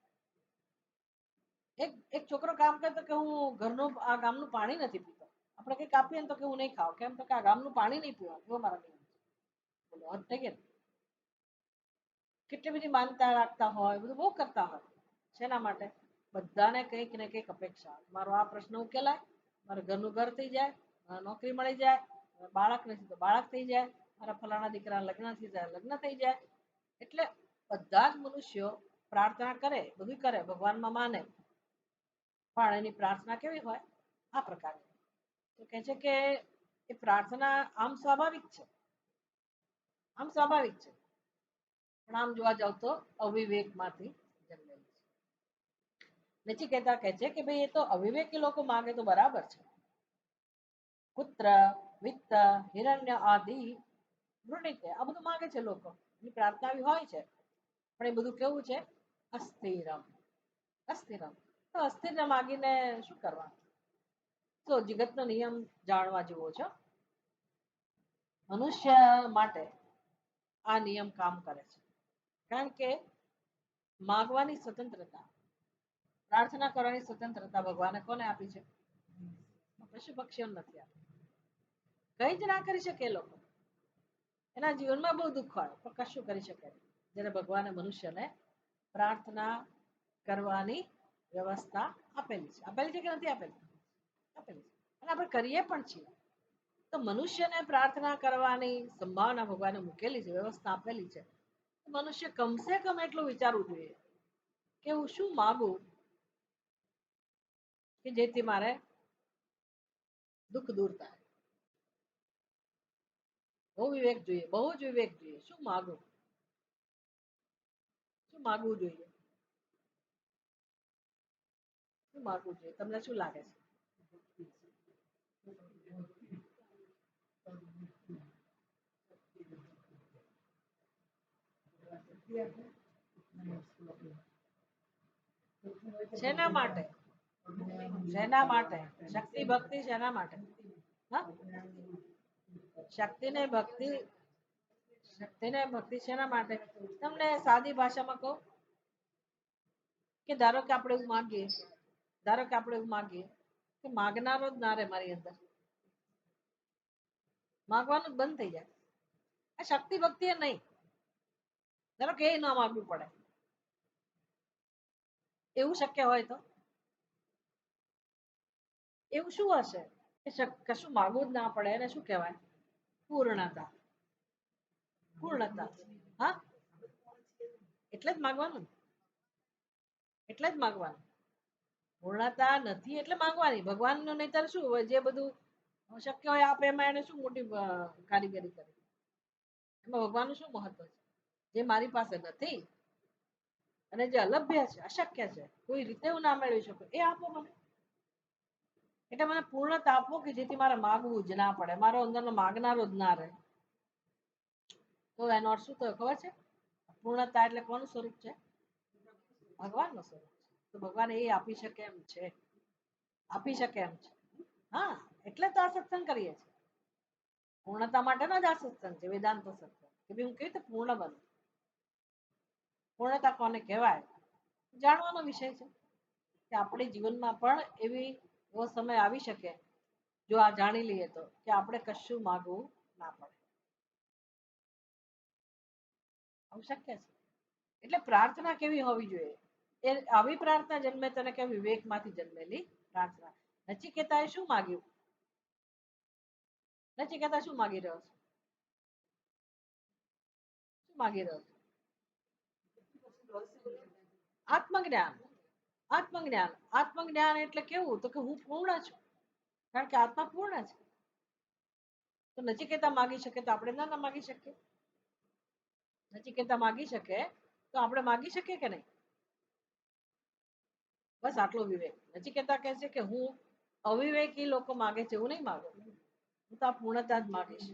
એક છોકરો કામ કરતો કે હું ઘરનું આ ગામનું પાણી નથી પીતો. આપણે કંઈક આપીએ ને તો કે હું નહીં ખાવ. કેમ તો કે આ ગામનું પાણી નહીં પીવાનું, એવો મારા નિયમ છે. બોલો હદ થઈ ગઈ. કેટલી બધી માનતા રાખતા હોય, બધું બહુ કરતા હોય. શેના માટે? બધાને કંઈક ને કંઈક અપેક્ષા. મારો આ પ્રશ્ન ઉકેલાય, મારા ઘરનું ઘર થઈ જાય, નોકરી મળી જાય, બાળક નથી તો બાળક થઈ જાય, મારા ફલાણા દીકરા લગ્ન થઈ જાય, લગ્ન થઈ જાય. એટલે બધા જ મનુષ્યો પ્રાર્થના કરે, બધું કરે, ભગવાનમાં માને, પણ એની પ્રાર્થના કેવી હોય? આ પ્રકારની. તો કહે છે કે એ પ્રાર્થના આમ સ્વાભાવિક છે, આમ સ્વાભાવિક છે, પણ આમ જોવા જાવ તો અવિવેકમાંથી જન્મેલી છે. નચિકેતા કહે છે કે ભાઈ એ તો અવિવેકી લોકો માંગે તો બરાબર છે. પુત્ર, વિત્ત, હિરણ્ય આદિ વૃણીતે, આ બધું માંગે છે લોકો. એની પ્રાર્થના આવી હોય છે, પણ એ બધું કેવું છે? અસ્થિરમ. અસ્થિરમ. તો અસ્થિર માગીને શું કરવા? તો જગતનો નિયમ જાણવા જેવો છે. મનુષ્ય માટે આ નિયમ કામ કરે છે. કારણ કે માગવાની સ્વતંત્રતા, પ્રાર્થના કરવાની સ્વતંત્રતા ભગવાને કોને આપી છે? પશુ પક્ષીઓને નથી આપી. કઈ જ ના કરી શકે એ લોકો. એના જીવનમાં બહુ દુઃખ હોય પણ કશું કરી શકે નહીં. જ્યારે ભગવાને મનુષ્યને પ્રાર્થના કરવાની વ્યવસ્થા આપેલી છે. આપેલી છે કે નથી આપેલી? આપેલી છે. અને આપણે કરીએ પણ છીએ. તો મનુષ્યને પ્રાર્થના કરવાની સંભાવના ભગવાને મૂકેલી છે, વ્યવસ્થા આપેલી છે. મનુષ્ય કમસે કમ એટલું વિચારવું જોઈએ કે હું શું માગું કે જેથી મારે દુઃખ દૂર થાય. બહુ વિવેક જોઈએ, બહુ જ વિવેક જોઈએ. શું માગું, શું માગવું જોઈએ? શું માગવું જોઈએ? તમને શું લાગે છે? શેના માટે? શેના માટે? શક્તિ ભક્તિ શેના માટે? હા, શક્તિ ને ભક્તિ, શક્તિ ને ભક્તિ શેના માટે? તમને સાદી ભાષામાં કહું કે ધારો કે આપણે એવું માગીએ, ધારો કે આપણે એવું માગીએ કે માગનારો જ ના રહે મારી અંદર, માગવાનું જ બંધ થઈ જાય. આ શક્તિ ભક્તિ એ નહીં. ધારો કે એ ના માગવું પડે, એવું શક્ય હોય તો એવું શું હશે કે કશું માગવું જ ના પડે? એને શું કહેવાય? પૂર્ણતા. પૂર્ણતા. હા, એટલે જ માગવાનું, એટલે જ માગવાનું. પૂર્ણતા નથી એટલે માંગવાની. ભગવાનનું નહીતર શું હોય? જે બધું શક્ય હોય આપે, એમાં એને શું મોટી કારીગરી કરી? એમાં ભગવાનનું શું મહત્વ છે? જે મારી પાસે નથી અને જે અલભ્ય છે, અશક્ય છે, કોઈ રીતે હું ના મેળવી શકું, એ આપો મને. એટલે મને પૂર્ણતા આપો કે જેથી મારે માગવું જ ના પડે, મારો અંદરનો માગનારો જ ના રહે. તો એનો અર્થ શું થયો ખબર છે? પૂર્ણતા એટલે કોનું સ્વરૂપ છે? ભગવાનનું સ્વરૂપ છે. તો ભગવાન એ આપી શકે એમ છે, આપી શકે એમ છે. હા, એટલે તો આ સત્સંગ કરીએ છીએ. પૂર્ણતા માટેનો જ આ સત્સંગ છે, વેદાંત સત્સંગ. કે ભાઈ હું કેવી રીતે પૂર્ણ બનું? પૂર્ણતા કોને કહેવાય? જાણવાનો વિષય છે કે આપણે જીવનમાં પણ એવો સમય આવી શકે, જો આ જાણી લઈએ તો, કે આપણે કશું માગવું ના પડે. આવું શક્ય છે. એટલે પ્રાર્થના કેવી હોવી જોઈએ? એ આવી પ્રાર્થના જન્મે તને કે વિવેકમાંથી જન્મેલી પ્રાર્થના. નચિકેતાએ શું માગ્યું? નચિકેતા શું માગી રહ્યો છે? શું માગી રહ્યો છે? આત્મજ્ઞાન. આત્મજ્ઞાન. આત્મજ્ઞાન એટલે કેવું? તો કે હું પૂર્ણ છું, કારણ કે આત્મા પૂર્ણ છે. તો નચિકેતા માગી શકે તો આપણે ના માગી શકીએ? નચિકેતા માગી શકે તો આપણે માગી શકીએ કે નહીં? બસ આટલો વિવેક. નચિકેતા કહે છે કે હું અવિવેકી લોકો માગે છે એવું નહીં માગો, હું તો આ પૂર્ણતા જ માગીશ.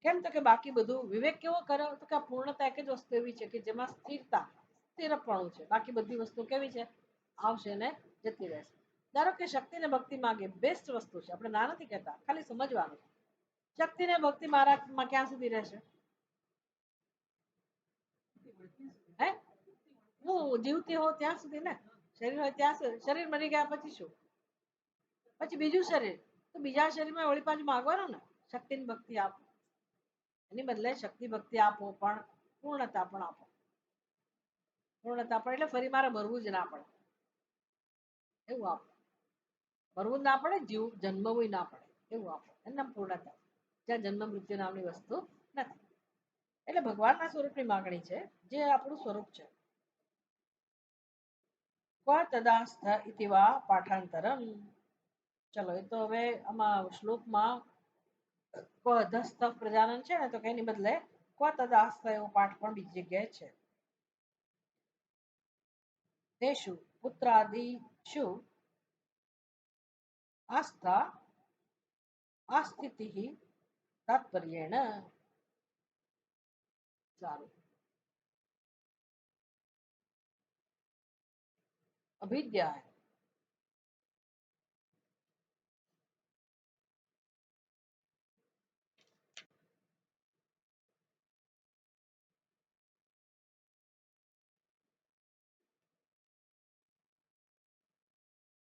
કેમ? તો કે બાકી બધું વિવેક કેવો કર્યો? તો કે આ પૂર્ણતા એક જ વસ્તુ એવી છે કે જેમાં સ્થિરતા, સ્થિરપણું છે. બાકી બધી વસ્તુ કેવી છે? આવશે ને જતી રહેશે. ધારો કે શક્તિ ને ભક્તિ માગે, બેસ્ટ વસ્તુ છે, આપણે ના નથી કહેતા, ખાલી સમજવાનું. શક્તિ ને ભક્તિ મારામાં ક્યાં સુધી રહેશે? હે, હું જીવતી હોઉં ત્યાં સુધી ને. શરીર હોય ત્યાં સુધી. શરીર મરી ગયા પછી શું? પછી બીજું શરીર. તો બીજા શરીરમાં વળી પાછું માગવાનું ને, શક્તિ ને ભક્તિ આપો. એની બદલે શક્તિ ભક્તિ આપો, પણ પૂર્ણતા પણ આપો. પૂર્ણતા પણ એટલે ફરી મારે મરવું જ ના પડે એવું આપો. મરવું ના પડે, જન્મવું ના પડે એવું આપો. એનું નામ પૂર્ણતા. જ્યાં જન્મ મૃત્યુ નામની વસ્તુ નથી. એટલે ભગવાનના સ્વરૂપની માગણી છે, જે આપણું સ્વરૂપ છે. ક્વ તદાસ્થ ઇતિ વા પાઠાંતરમ. ચલો, એ તો હવે આમાં શ્લોકમાં ક્વ અધસ્થ પ્રજાનન છે ને, તો એની બદલે ક્વ તદાસ્થ એવો પાઠ પણ બીજી જગ્યાએ છે. તેષુ પુત્રાદિષુ આસ્થા આસ્થિતિ તાત્પર્યેણ. સારું. અભિધ્યાય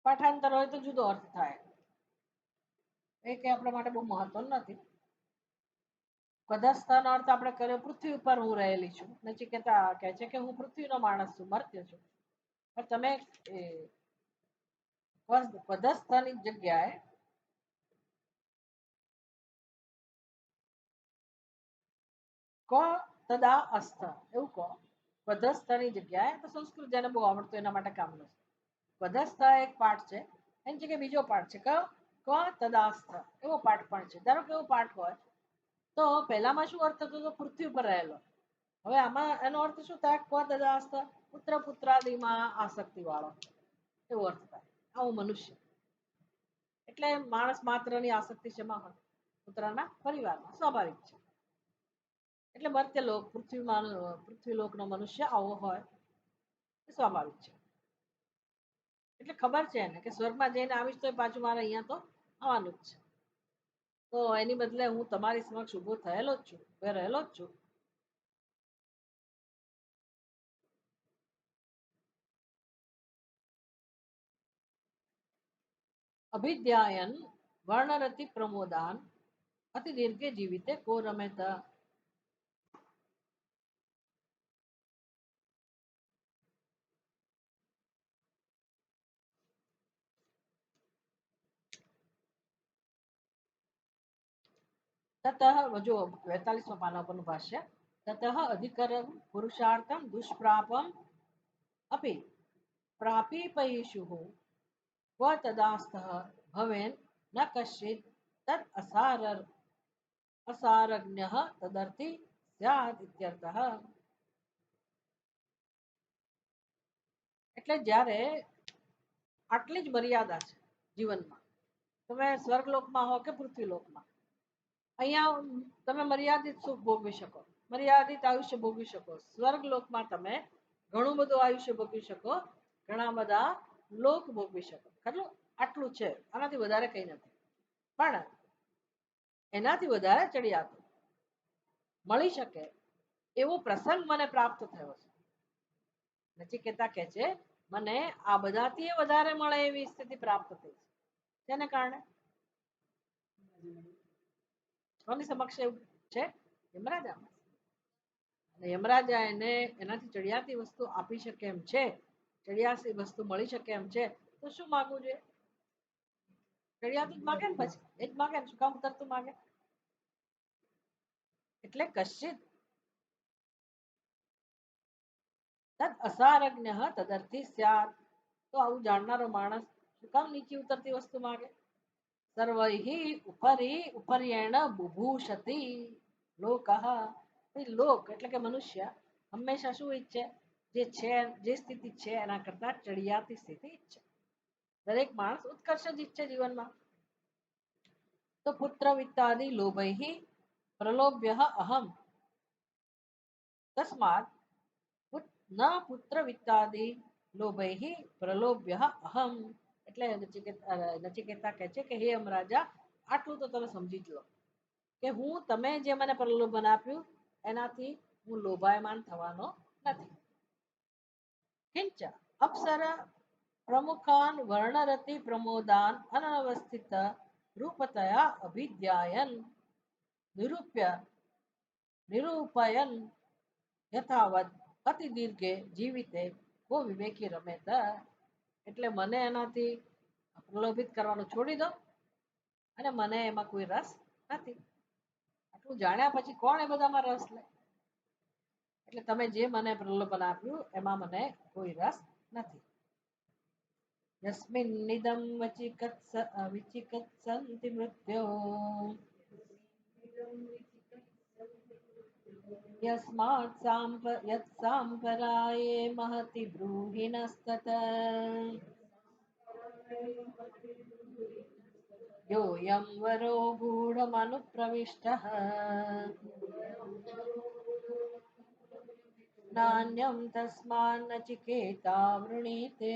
પાઠાંતર હોય તો જુદો અર્થ થાય, એ કે આપણા માટે બહુ મહત્વનું નથી. પદસ્થનો અર્થ આપણે કર્યો પૃથ્વી ઉપર હું રહેલી છું. નચિકેતા કહે છે કે હું પૃથ્વીનો માણસ છું, મર્ત્ય છું. પણ તમે પદસ્થની જગ્યાએ ક તદા અસ્થ એવું કહો. પદસ્થની જગ્યાએ તો સંસ્કૃત જેને બહુ આવડતું એના માટે કામનું છે. પદસ્થ એક પાઠ છે, એની જગ્યાએ બીજો પાઠ છે ક તદાસ્થ એવો પાઠ પણ છે. ધારો કે એવો પાઠ હોય તો પહેલામાં શું અર્થ થતો હતો? પૃથ્વી પર રહેલો. હવે આમાં એનો અર્થ શું થાય? ક તદાસ્થ પુત્ર પુત્રાદિમાં આસક્તિ વાળો એવો અર્થ થાય. આવું મનુષ્ય એટલે માણસ માત્રની આસક્તિ શેમાં હોય? પુત્રના પરિવારમાં સ્વાભાવિક છે. એટલે મર્ત્યલોક પૃથ્વીલોકનો મનુષ્ય આવો હોય એ સ્વાભાવિક છે. એટલે ખબર છે એને કે સ્વર્ગમાં જઈને આવીશ તો પાછું મારે અહીંયા તો આવવાનું જ છે. તો એની બદલે હું તમારી સમક્ષ ઉભો થયેલો જ છું, ઉભો રહેલો જ છું. અભિધ્યાયન વર્ણરતિ પ્રમોદાન અતિ દીર્ઘે જીવિતે કો રમેત. ततः जो 42वां पाना परનું ભાષ્ય. ततः अधिकरं पुरुषार्थं दुष्प्रापम् अपि प्रापीपयिषुः क्व तदास्तः भवेन् न कश्चित् तत् असारज्ञः तदर्थी स्यात् इत्यर्थः. એટલે જ્યારે આટલી જ મર્યાદા છે જીવનમાં, તમે સ્વર્ગલોકમાં હો કે પૃથ્વીલોકમાં, અહીંયા તમે મર્યાદિત સુખ ભોગવી શકો, મર્યાદિત આયુષ્ય ભોગવી શકો. સ્વર્ગલોકમાં તમે ઘણું બધું આયુષ્ય ભોગવી શકો, ઘણા બધા લોક ભોગવી શકો. કેટલું આટલું છે, આનાથી વધારે કંઈ નથી. પણ એનાથી વધારે ચડિયાતો મળી શકે એવો પ્રસંગ મને પ્રાપ્ત થયો છે. નચિકેતા કહે છે મને આ બધાથી વધારે મળે એવી સ્થિતિ પ્રાપ્ત થઈ છે. તેને કારણે કોની સમક્ષ એવું છે? યમરાજા. અને યમરાજા એને એનાથી ચડિયાતી વસ્તુ આપી શકે એમ છે, ચડિયાતી વસ્તુ મળી શકે એમ છે, તો શું માંગવું જોઈએ? ચડિયાતું જ માગે ને, પછી એ જ માગે ને, શું કામ ઉતરતું માગે? એટલે કશ્ચિત તદ અસારજ્ઞ તદર્થી સ્યાત. તો આવું જાણનારો માણસ શું કામ નીચી ઉતરતી વસ્તુ માગે? સર્વૈહિ ઉપરી ઉપર્યેણ બુભૂષતિ લોકઃ. લોક એટલે કે મનુષ્ય હંમેશા શું ઈચ્છે? જે છે, જે સ્થિતિ છે એના કરતા ચડિયાતી સ્થિતિ ઈચ્છે. દરેક માણસ ઉત્કર્ષ જ ઈચ્છે જીવનમાં. તો પુત્ર વિત્તાદિ લોભૈ પ્રલોભ્ય અહમ તસ્માત ન પુત્ર વિત્તાદિ લોભૈ પ્રલોભ્ય અહમ. એટલે નચિકેતા કહે છે કે હે યમરાજા, આટલું તો તમે સમજી જ લો કે હું તમે જે મને પ્રલોભન આપ્યું એનાથી હું લોભાયમાન થવાનો નથી. કિંચ અપ્સર પ્રમુખાન વર્ણરતિ પ્રમોદાન અનવસ્થિત રૂપતયા અભિધ્યાયન નિરૂપ્ય નિરૂપયન યથાવત અતિ દીર્ઘે જીવિતે કો વિવેકી રમેત. એટલે મને એનાથી પ્રલોભિત કરવાનું છોડી દો અને મને એમાં કોઈ રસ નથી. આટલું જાણ્યા પછી કોણ એ બધામાં રસ લે? એટલે તમે જે મને પ્રલોભન આપ્યું એમાં મને કોઈ રસ નથી. યસ્મિન્નિદં વિચિકત્સન્તિ મૃત્યો યસ્માत् યत् સાંપરાયે મહતિ બ્રૂહિણસ્તત યોऽયં વરો ગૂઢમનુપ્રવિષ્ટઃ નાન્યં તસ્માન્નચિકેતા વૃણીતે.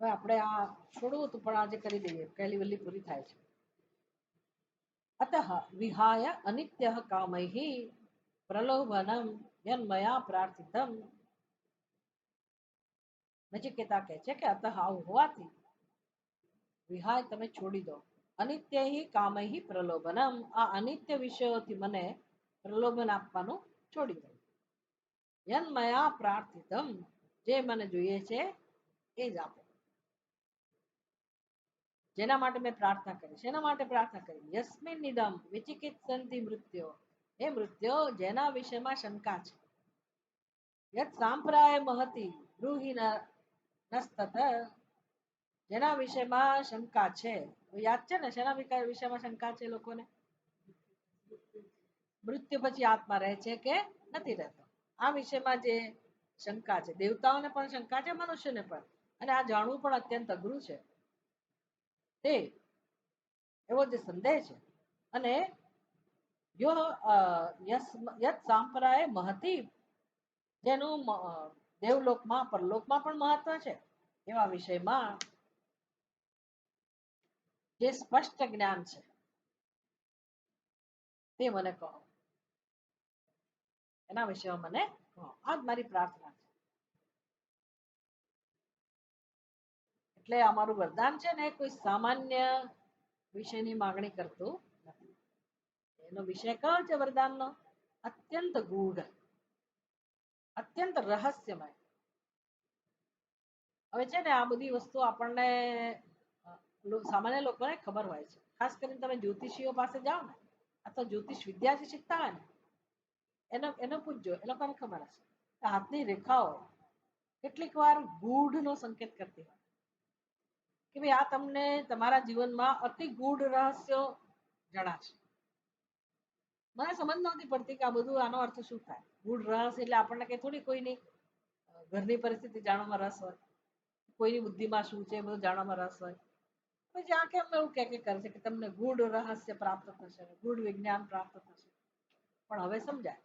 હવે આપણે આ છોડવું હતું પણ આજે કરી દઈએ, પહેલી વલ્લી પૂરી થાય છે. અતઃ વિહાય અનિત્યઃ કામૈઃ પ્રલોભનમ યન્મયા પ્રાર્થિતમ. નચિકેતા કહે છે કે અતઃ આવું હોવાથી વિહાય તમે છોડી દો અનિત્ય કામૈ પ્રલોભનમ. આ અનિત્ય વિષયોથી મને પ્રલોભન આપવાનું છોડી દો. યન્મયા પ્રાર્થિતમ, જે મને જોઈએ છે એ જ આપો. જેના માટે મેં પ્રાર્થના કરી છે એના માટે પ્રાર્થના કરી. યસ્મિન નિદમ વિચિકિત્સન્તિ મૃત્યો, એ મૃત્યો જેના વિષયમાં શંકા છે. યત સાંપ્રાય મહતી બ્રૂહિ નસ્તત, જેના વિષયમાં શંકા છે. યાદ છે ને શેના વિષયમાં શંકા છે લોકોને? મૃત્યુ પછી આત્મા રહે છે કે નથી રહેતો, આ વિષયમાં જે શંકા છે, દેવતાઓને પણ શંકા છે, મનુષ્યને પણ, અને આ જાણવું પણ અત્યંત અઘરું છે. તે એવો જે સંદેહ છે. અને યત સાંપ્રાય મહતી, જેનું દેવલોકમાં પરલોકમાં પણ મહત્વ છે, એવા વિષયમાં જે સ્પષ્ટ જ્ઞાન છે તે મને કહો, એના વિષયમાં મને કહો. આ જ મારી પ્રાર્થના છે. એટલે અમારું વરદાન છે ને કોઈ સામાન્ય વિષયની માંગણી કરતું નથી. એનો વિષય કયો છે વરદાનનો? અત્યંત ગૂઢ, અત્યંત રહસ્યમય. હવે છે ને આ બધી વસ્તુ આપણને સામાન્ય લોકોને ખબર હોય છે. ખાસ કરીને તમે જ્યોતિષીઓ પાસે જાઓ ને, અથવા જ્યોતિષ વિદ્યા જે શીખતા હોય ને, એનો પૂછજો, એ લોકોને ખબર હશે. હાથની રેખાઓ કેટલીક વાર ગૂઢ નો સંકેત કરતી હોય કે ભાઈ આ તમને તમારા જીવનમાં અતિ ગૂઢ રહસ્યો જણાશે. મને સમજ નહોતી પડતી કે આ બધું આનો અર્થ શું થાય. ગૂઢ રહસ્ય એટલે આપણને કઈ થોડી કોઈની ઘરની પરિસ્થિતિ જાણવામાં રસ હોય, કોઈની બુદ્ધિમાં શું છે એ બધું જાણવામાં રસ હોય. પછી આ કેમ એવું કે કરે છે કે તમને ગૂઢ રહસ્ય પ્રાપ્ત થશે, ગૂઢ વિજ્ઞાન પ્રાપ્ત થશે. પણ હવે સમજાય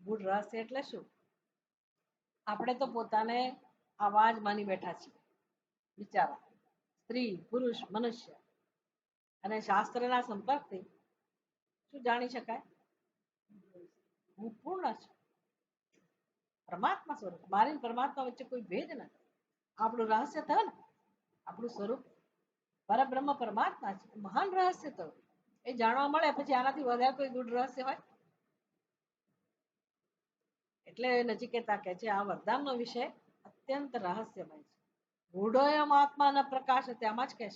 ગૂઢ રહસ્ય એટલે શું. આપણે તો પોતાને આવાજ માની બેઠા છીએ, વિચારો, સ્ત્રી પુરુષ મનુષ્ય, અને શાસ્ત્રના સંપર્કથી શું જાણી શકાય? હું પૂર્ણ છું, પરમાત્મા સ્વરૂપ. મારી પરમાત્મા વચ્ચે કોઈ ભેદ નથી. આપણું રહસ્ય થયું ને, આપણું સ્વરૂપ પરબ્રહ્મ પરમાત્મા છે, મહાન રહસ્ય થયું. એ જાણવા મળે પછી આનાથી વધારે કોઈ ગૂઢ રહસ્ય હોય? એટલે નચિકેતા કહે છે આ વરદાનનો વિષય અત્યંત રહસ્યમય છે. ગૂઢોયમ આત્મા ન પ્રકાશ, આમાં જ કહે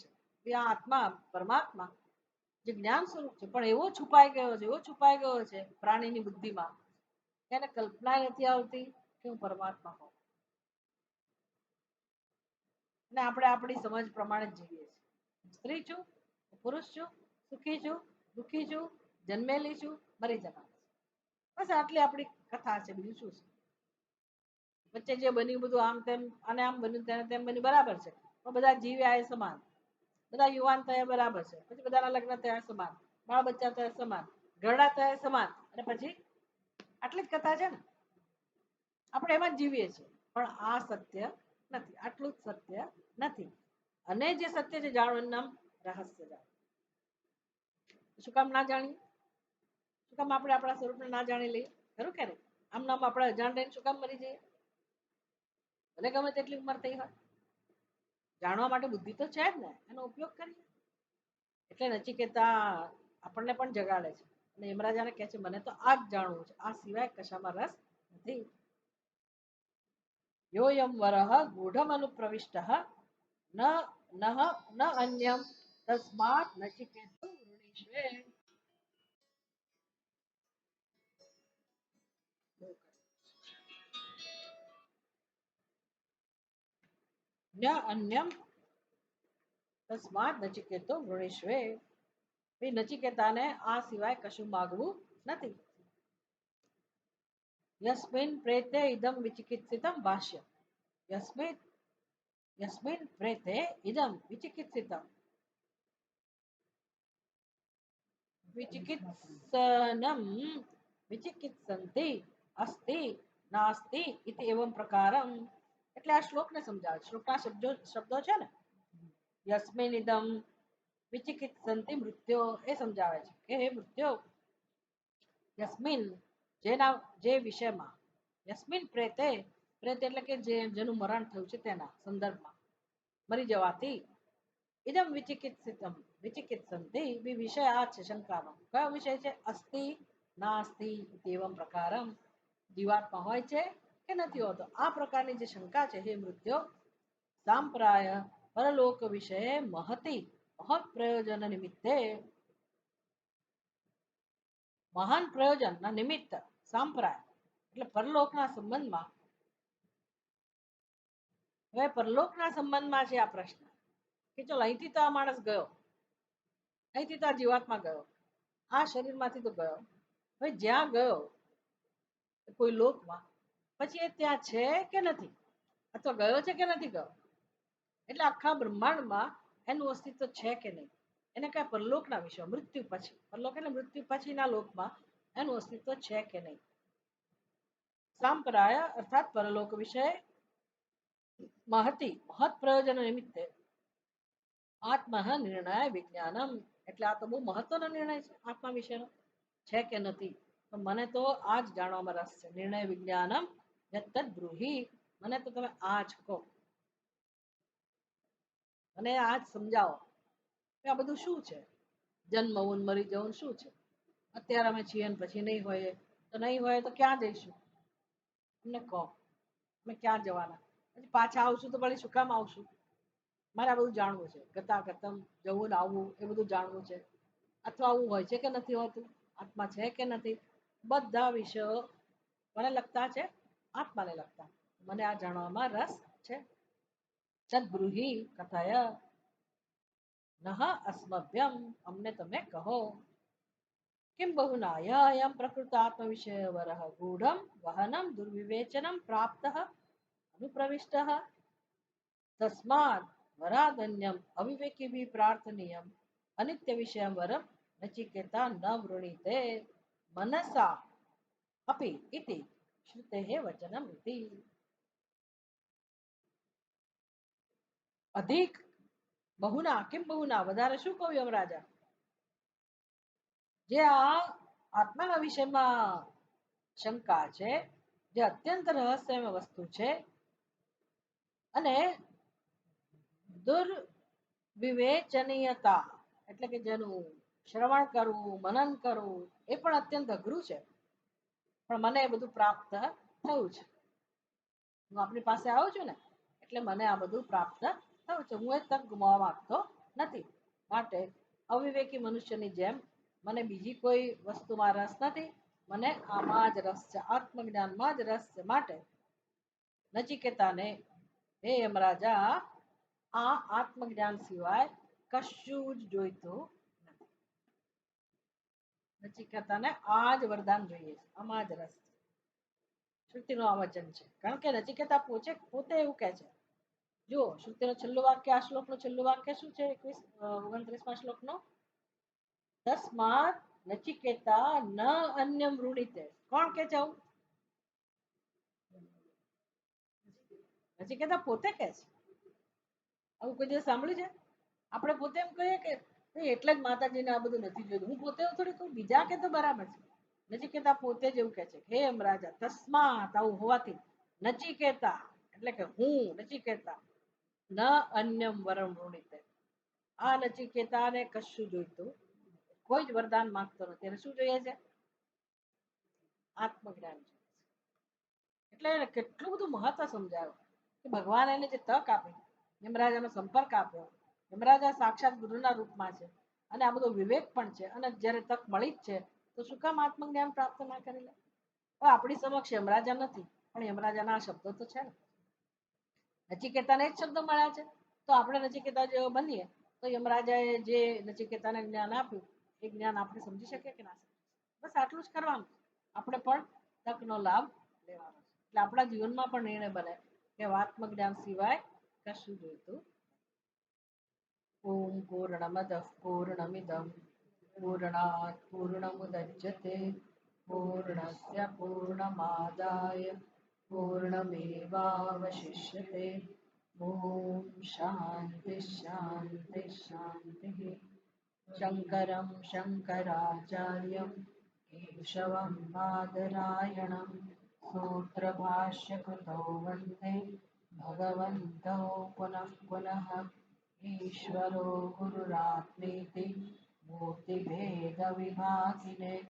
છે આ આત્મા પરમાત્મા જે જ્ઞાન સ્વરૂપ છે, પણ એવો છુપાઈ ગયો છે, એવો છુપાઈ ગયો છે પ્રાણીની બુદ્ધિમાં, એને કલ્પના નથી આવતી કે હું પરમાત્મા હોઉં. અને આપણે આપણી સમજ પ્રમાણે જ જીવીએ છીએ. સ્ત્રી છું, પુરુષ છું, સુખી છું, દુઃખી છું, જન્મેલી છું, મરી જનાર. બસ આટલી આપણી કથા છે, બીજું શું છે? વચ્ચે જે બન્યું બધું આમ તેમ, અને આમ બન્યું તેને તેમ બન્યું, બરાબર છે. પણ બધા જીવ્યા એ સમાન, બધા યુવાન થયા બરાબર છે, પછી બધાના લગ્ન થયા સમાન, બાળ બચ્ચા થયા સમાન, ઘરડા થયા સમાન, અને પછી આટલી જ કથા છે ને. આપણે એમાં જ જીવીએ છીએ. પણ આ સત્ય નથી, આટલું જ સત્ય નથી. અને જે સત્ય છે જાણો એનું નામ રહસ્ય જાણો. શું કામ ના જાણીએ? શું કામ આપણે આપણા સ્વરૂપને ના જાણી લઈએ? ખરું કે નહીં? આમ નામ આપણે અજાણ રહીને શું કામ મરી જઈએ? ભલે ગમે તેટલી ઉંમર થઈ હોય, જાણવા માટે બુદ્ધિ તો છે જ ને, એનો ઉપયોગ કરીએ. એટલે નચિકેતા આપણને પણ જગાડે છે, અને યમરાજાને કહે છે મને તો આ જ જાણવું છે, આ સિવાય કશામાં રસ નથી. યોયમ વરહ ગૂઢમ અનુપ્રવિષ્ટઃ ન નહ ન અન્યમ તસ્માત નચિકેતો વૃણીષ્વે. ન અન્યમ તસ્માત નચિકેતો વૃણીષ્વે. નચિકેતાને આ સિવાય કશું માગવું નથી. યસ્મિન પ્રેતે ઇદમ વિચિકિત્સિતમ ભાષ્ય. યસ્મિન પ્રેતે ઇદમ વિચિકિત્સિતમ વિચિકિત્સનમ વિચિકિત્સન્તિ અસ્તિ નાસ્તિ ઇતિ એવમ પ્રકારમ. એટલે આ શ્લોકને સમજાવે. શ્લોકના શબ્દો છે ને, યસ્મિન ઇદમ વિચિકિત્સન્તિ મૃત્યો, એ સમજાવે છે કે હે મૃત્યો, યસ્મિન જે વિષયમાં, યસ્મિન પ્રેતે, પ્રેત એટલે કે જેનું મરણ થયું છે તેના સંદર્ભમાં, મરી જવાથી, ઇદમ વિચિકિત્સિતમ વિચિકિત્સન્તિ, વિષય આ છે શંકાનો. કયો વિષય છે? અસ્તિ નાસ્તિ એવમ પ્રકારમ, જીવાત્મા હોય છે કે નથી હોતો, આ પ્રકારની જે શંકા છે હે મૃત્યો, સાંપ્રાય પરલોક વિષય મહતી મહત પ્રયોજન નિમિત્તે, મહાન પ્રયોજનના નિમિત્ત, સાંપ્રાય એટલે પરલોકના સંબંધમાં. હવે પરલોકના સંબંધમાં છે આ પ્રશ્ન કે ચલો અહીંથી તો આ માણસ ગયો, અહીંથી તો આ જીવાત્મા ગયો, આ શરીરમાંથી તો ગયો, હવે જ્યાં ગયો કોઈ લોકમાં, પછી એ ત્યાં છે કે નથી, અથવા ગયો છે કે નથી ગયો, એટલે આખા બ્રહ્માંડમાં એનું અસ્તિત્વ છે કે નહીં, એને કઈ પરલોકના વિષય, મૃત્યુ પછી, પરલોક એટલે મૃત્યુ પછીના લોકમાં એનું અસ્તિત્વ છે કે નહીં. સાંપ્રાય અર્થાત પરલોક વિષય મહતી મહત પ્રયોજન નિમિત્તે આત્મા નિર્ણય વિજ્ઞાનમ, એટલે આ તો બહુ મહત્વનો નિર્ણય છે આત્મા વિશેનો, છે કે નથી. તો મને તો આ જ જાણવામાં રસ છે. નિર્ણય વિજ્ઞાનમ યત્તદ બ્રૂહી, મને તો તમે આ જ કહો, મને આ જ સમજાવો કે આ બધું શું છે, જન્મવું મરી જવું શું છે, અત્યારે અમે છીએ ને પછી નહીં હોય, તો નહીં હોય તો ક્યાં જઈશું, અમને કહો, અમે ક્યાં જવાના, પછી પાછા આવશું તો વળી શું કામ આવશું, મારે આ બધું જાણવું છે. ગતા ગતમ, જવું ને આવવું એ બધું જાણવું છે. અથવા આવું હોય છે કે નથી હોતું, આત્મા છે કે નથી, બધા વિષયો મને લગતા છે, આત્માને લગતા, મને આ જાણવામાં રસ છે. તદ્બ્રૂહી કથાય નહ અસ્મભ્યમ, અમને તમે કહો. किं बहुनाय अयं प्रकृतात्मविषयवरः गूढं गहनं दुर्विवेचनं प्राप्तः अनुप्रविष्टः, तस्मात् वरादन्यम् अविवेकिभिः प्रार्थनीयम् अनित्यविषयं वरं नचिकेता न वृणीते मनसा अपि इति श्रुतेः वचनम् इति. अधिक बहुना, किं बहुना, વધારે શું કહ્યું યમરાજા, જે આ આત્માના વિષયમાં શંકા છે, જે અત્યંત રહસ્યમય વસ્તુ છે, અને દુર્વિવેચનીયતા એટલે કે જેનું શ્રવણ કરવું, મનન કરવું એ પણ અત્યંત અઘરું છે, પણ મને એ બધું પ્રાપ્ત થયું છે. હું આપણી પાસે આવું છું ને એટલે મને આ બધું પ્રાપ્ત થયું છે, હું એ તક ગુમાવવા માંગતો નથી. માટે અવિવેકી મનુષ્યની જેમ મને બીજી કોઈ વસ્તુમાં રસ નથી, મને આમાં જ રસ છે, આત્મજ્ઞાનમાં જ રસ છે. માટે નચિકેતાને, હે યમરાજા, આ આત્મજ્ઞાન સિવાય કશું જ જોઈતું નથી. નચિકેતાને આ જ વરદાન જોઈએ છે, આમાં જ રસ છે. શ્રુતિનું આ વચન છે, કારણ કે નચિકેતા પોતે એવું કહે છે. જો શ્રુતિનું છેલ્લું વાક્ય, આ શ્લોકનું છેલ્લું વાક્ય શું છે, 29મા શ્લોકનું, તસ્માત નચિકેતા ન અન્યમ વૃણીતે, કોણ કે છે આવું, નચિકેતા પોતે કે છે. આવું કોઈ દિવસ સાંભળ્યું છે? આપણે પોતે એમ કહીએ કે એટલે જ માતાજીને આ બધું નથી જોયું, હું પોતે થોડી કહું, બીજા કે તો બરાબર છે. નચિકેતા પોતે જ એવું કહે છે, હે યમરાજા, તસ્માત આવું હોવાથી, નચિકેતા એટલે કે હું નચિકેતા, ન અન્યમ વરમ વૃણીતે, આ નચિકેતાને કશું જોઈતું, કોઈ જ વરદાન માંગતો નથી. એને શું જોઈએ છે? આત્મજ્ઞાન. એટલે એને કેટલું બધું મહત્વ સમજાવ્યું કે ભગવાન એને જે તક આપી, યમરાજાનો સંપર્ક આપ્યો, યમરાજા સાક્ષાત ગુરુના રૂપમાં છે, અને આ બધો વિવેક પણ છે, અને જ્યારે તક મળી જ છે તો શું કામ આત્મજ્ઞાન પ્રાપ્ત ના કરી લે. આપણી સમક્ષ યમરાજા નથી, પણ યમરાજાના આ શબ્દો તો છે ને, નચિકેતાને જ શબ્દો મળ્યા છે, તો આપણે નચિકેતા જેવો બનીએ તો યમરાજાએ જે નચિકેતાને જ્ઞાન આપ્યું એ જ્ઞાન આપણે સમજી શકીએ કે ના સમજી. બસ આટલું જ કરવાનું, આપણે પણ તકનો લાભ લેવાનો છે. એટલે આપણા જીવનમાં પણ નિર્ણય બને કે આત્મજ્ઞાન સિવાય કશું જોઈતું. ઓમ પૂર્ણમદ પૂર્ણમિદમ પૂર્ણાત પૂર્ણમુદચ્યતે પૂર્ણસ્ય પૂર્ણમાદાય પૂર્ણમેવાવશિષ્યતે. ઓમ શાંતિ શાંતિ શાંતિ. શંકરમ શંકરાચાર્યમ કેશવમ બાદરાયણમ सूत्रभाष्यकृतो वन्दे भगवन्तौ पुनः पुनः. ईश्वरो गुरुरात्मेति मूर्तिभेदविभागिने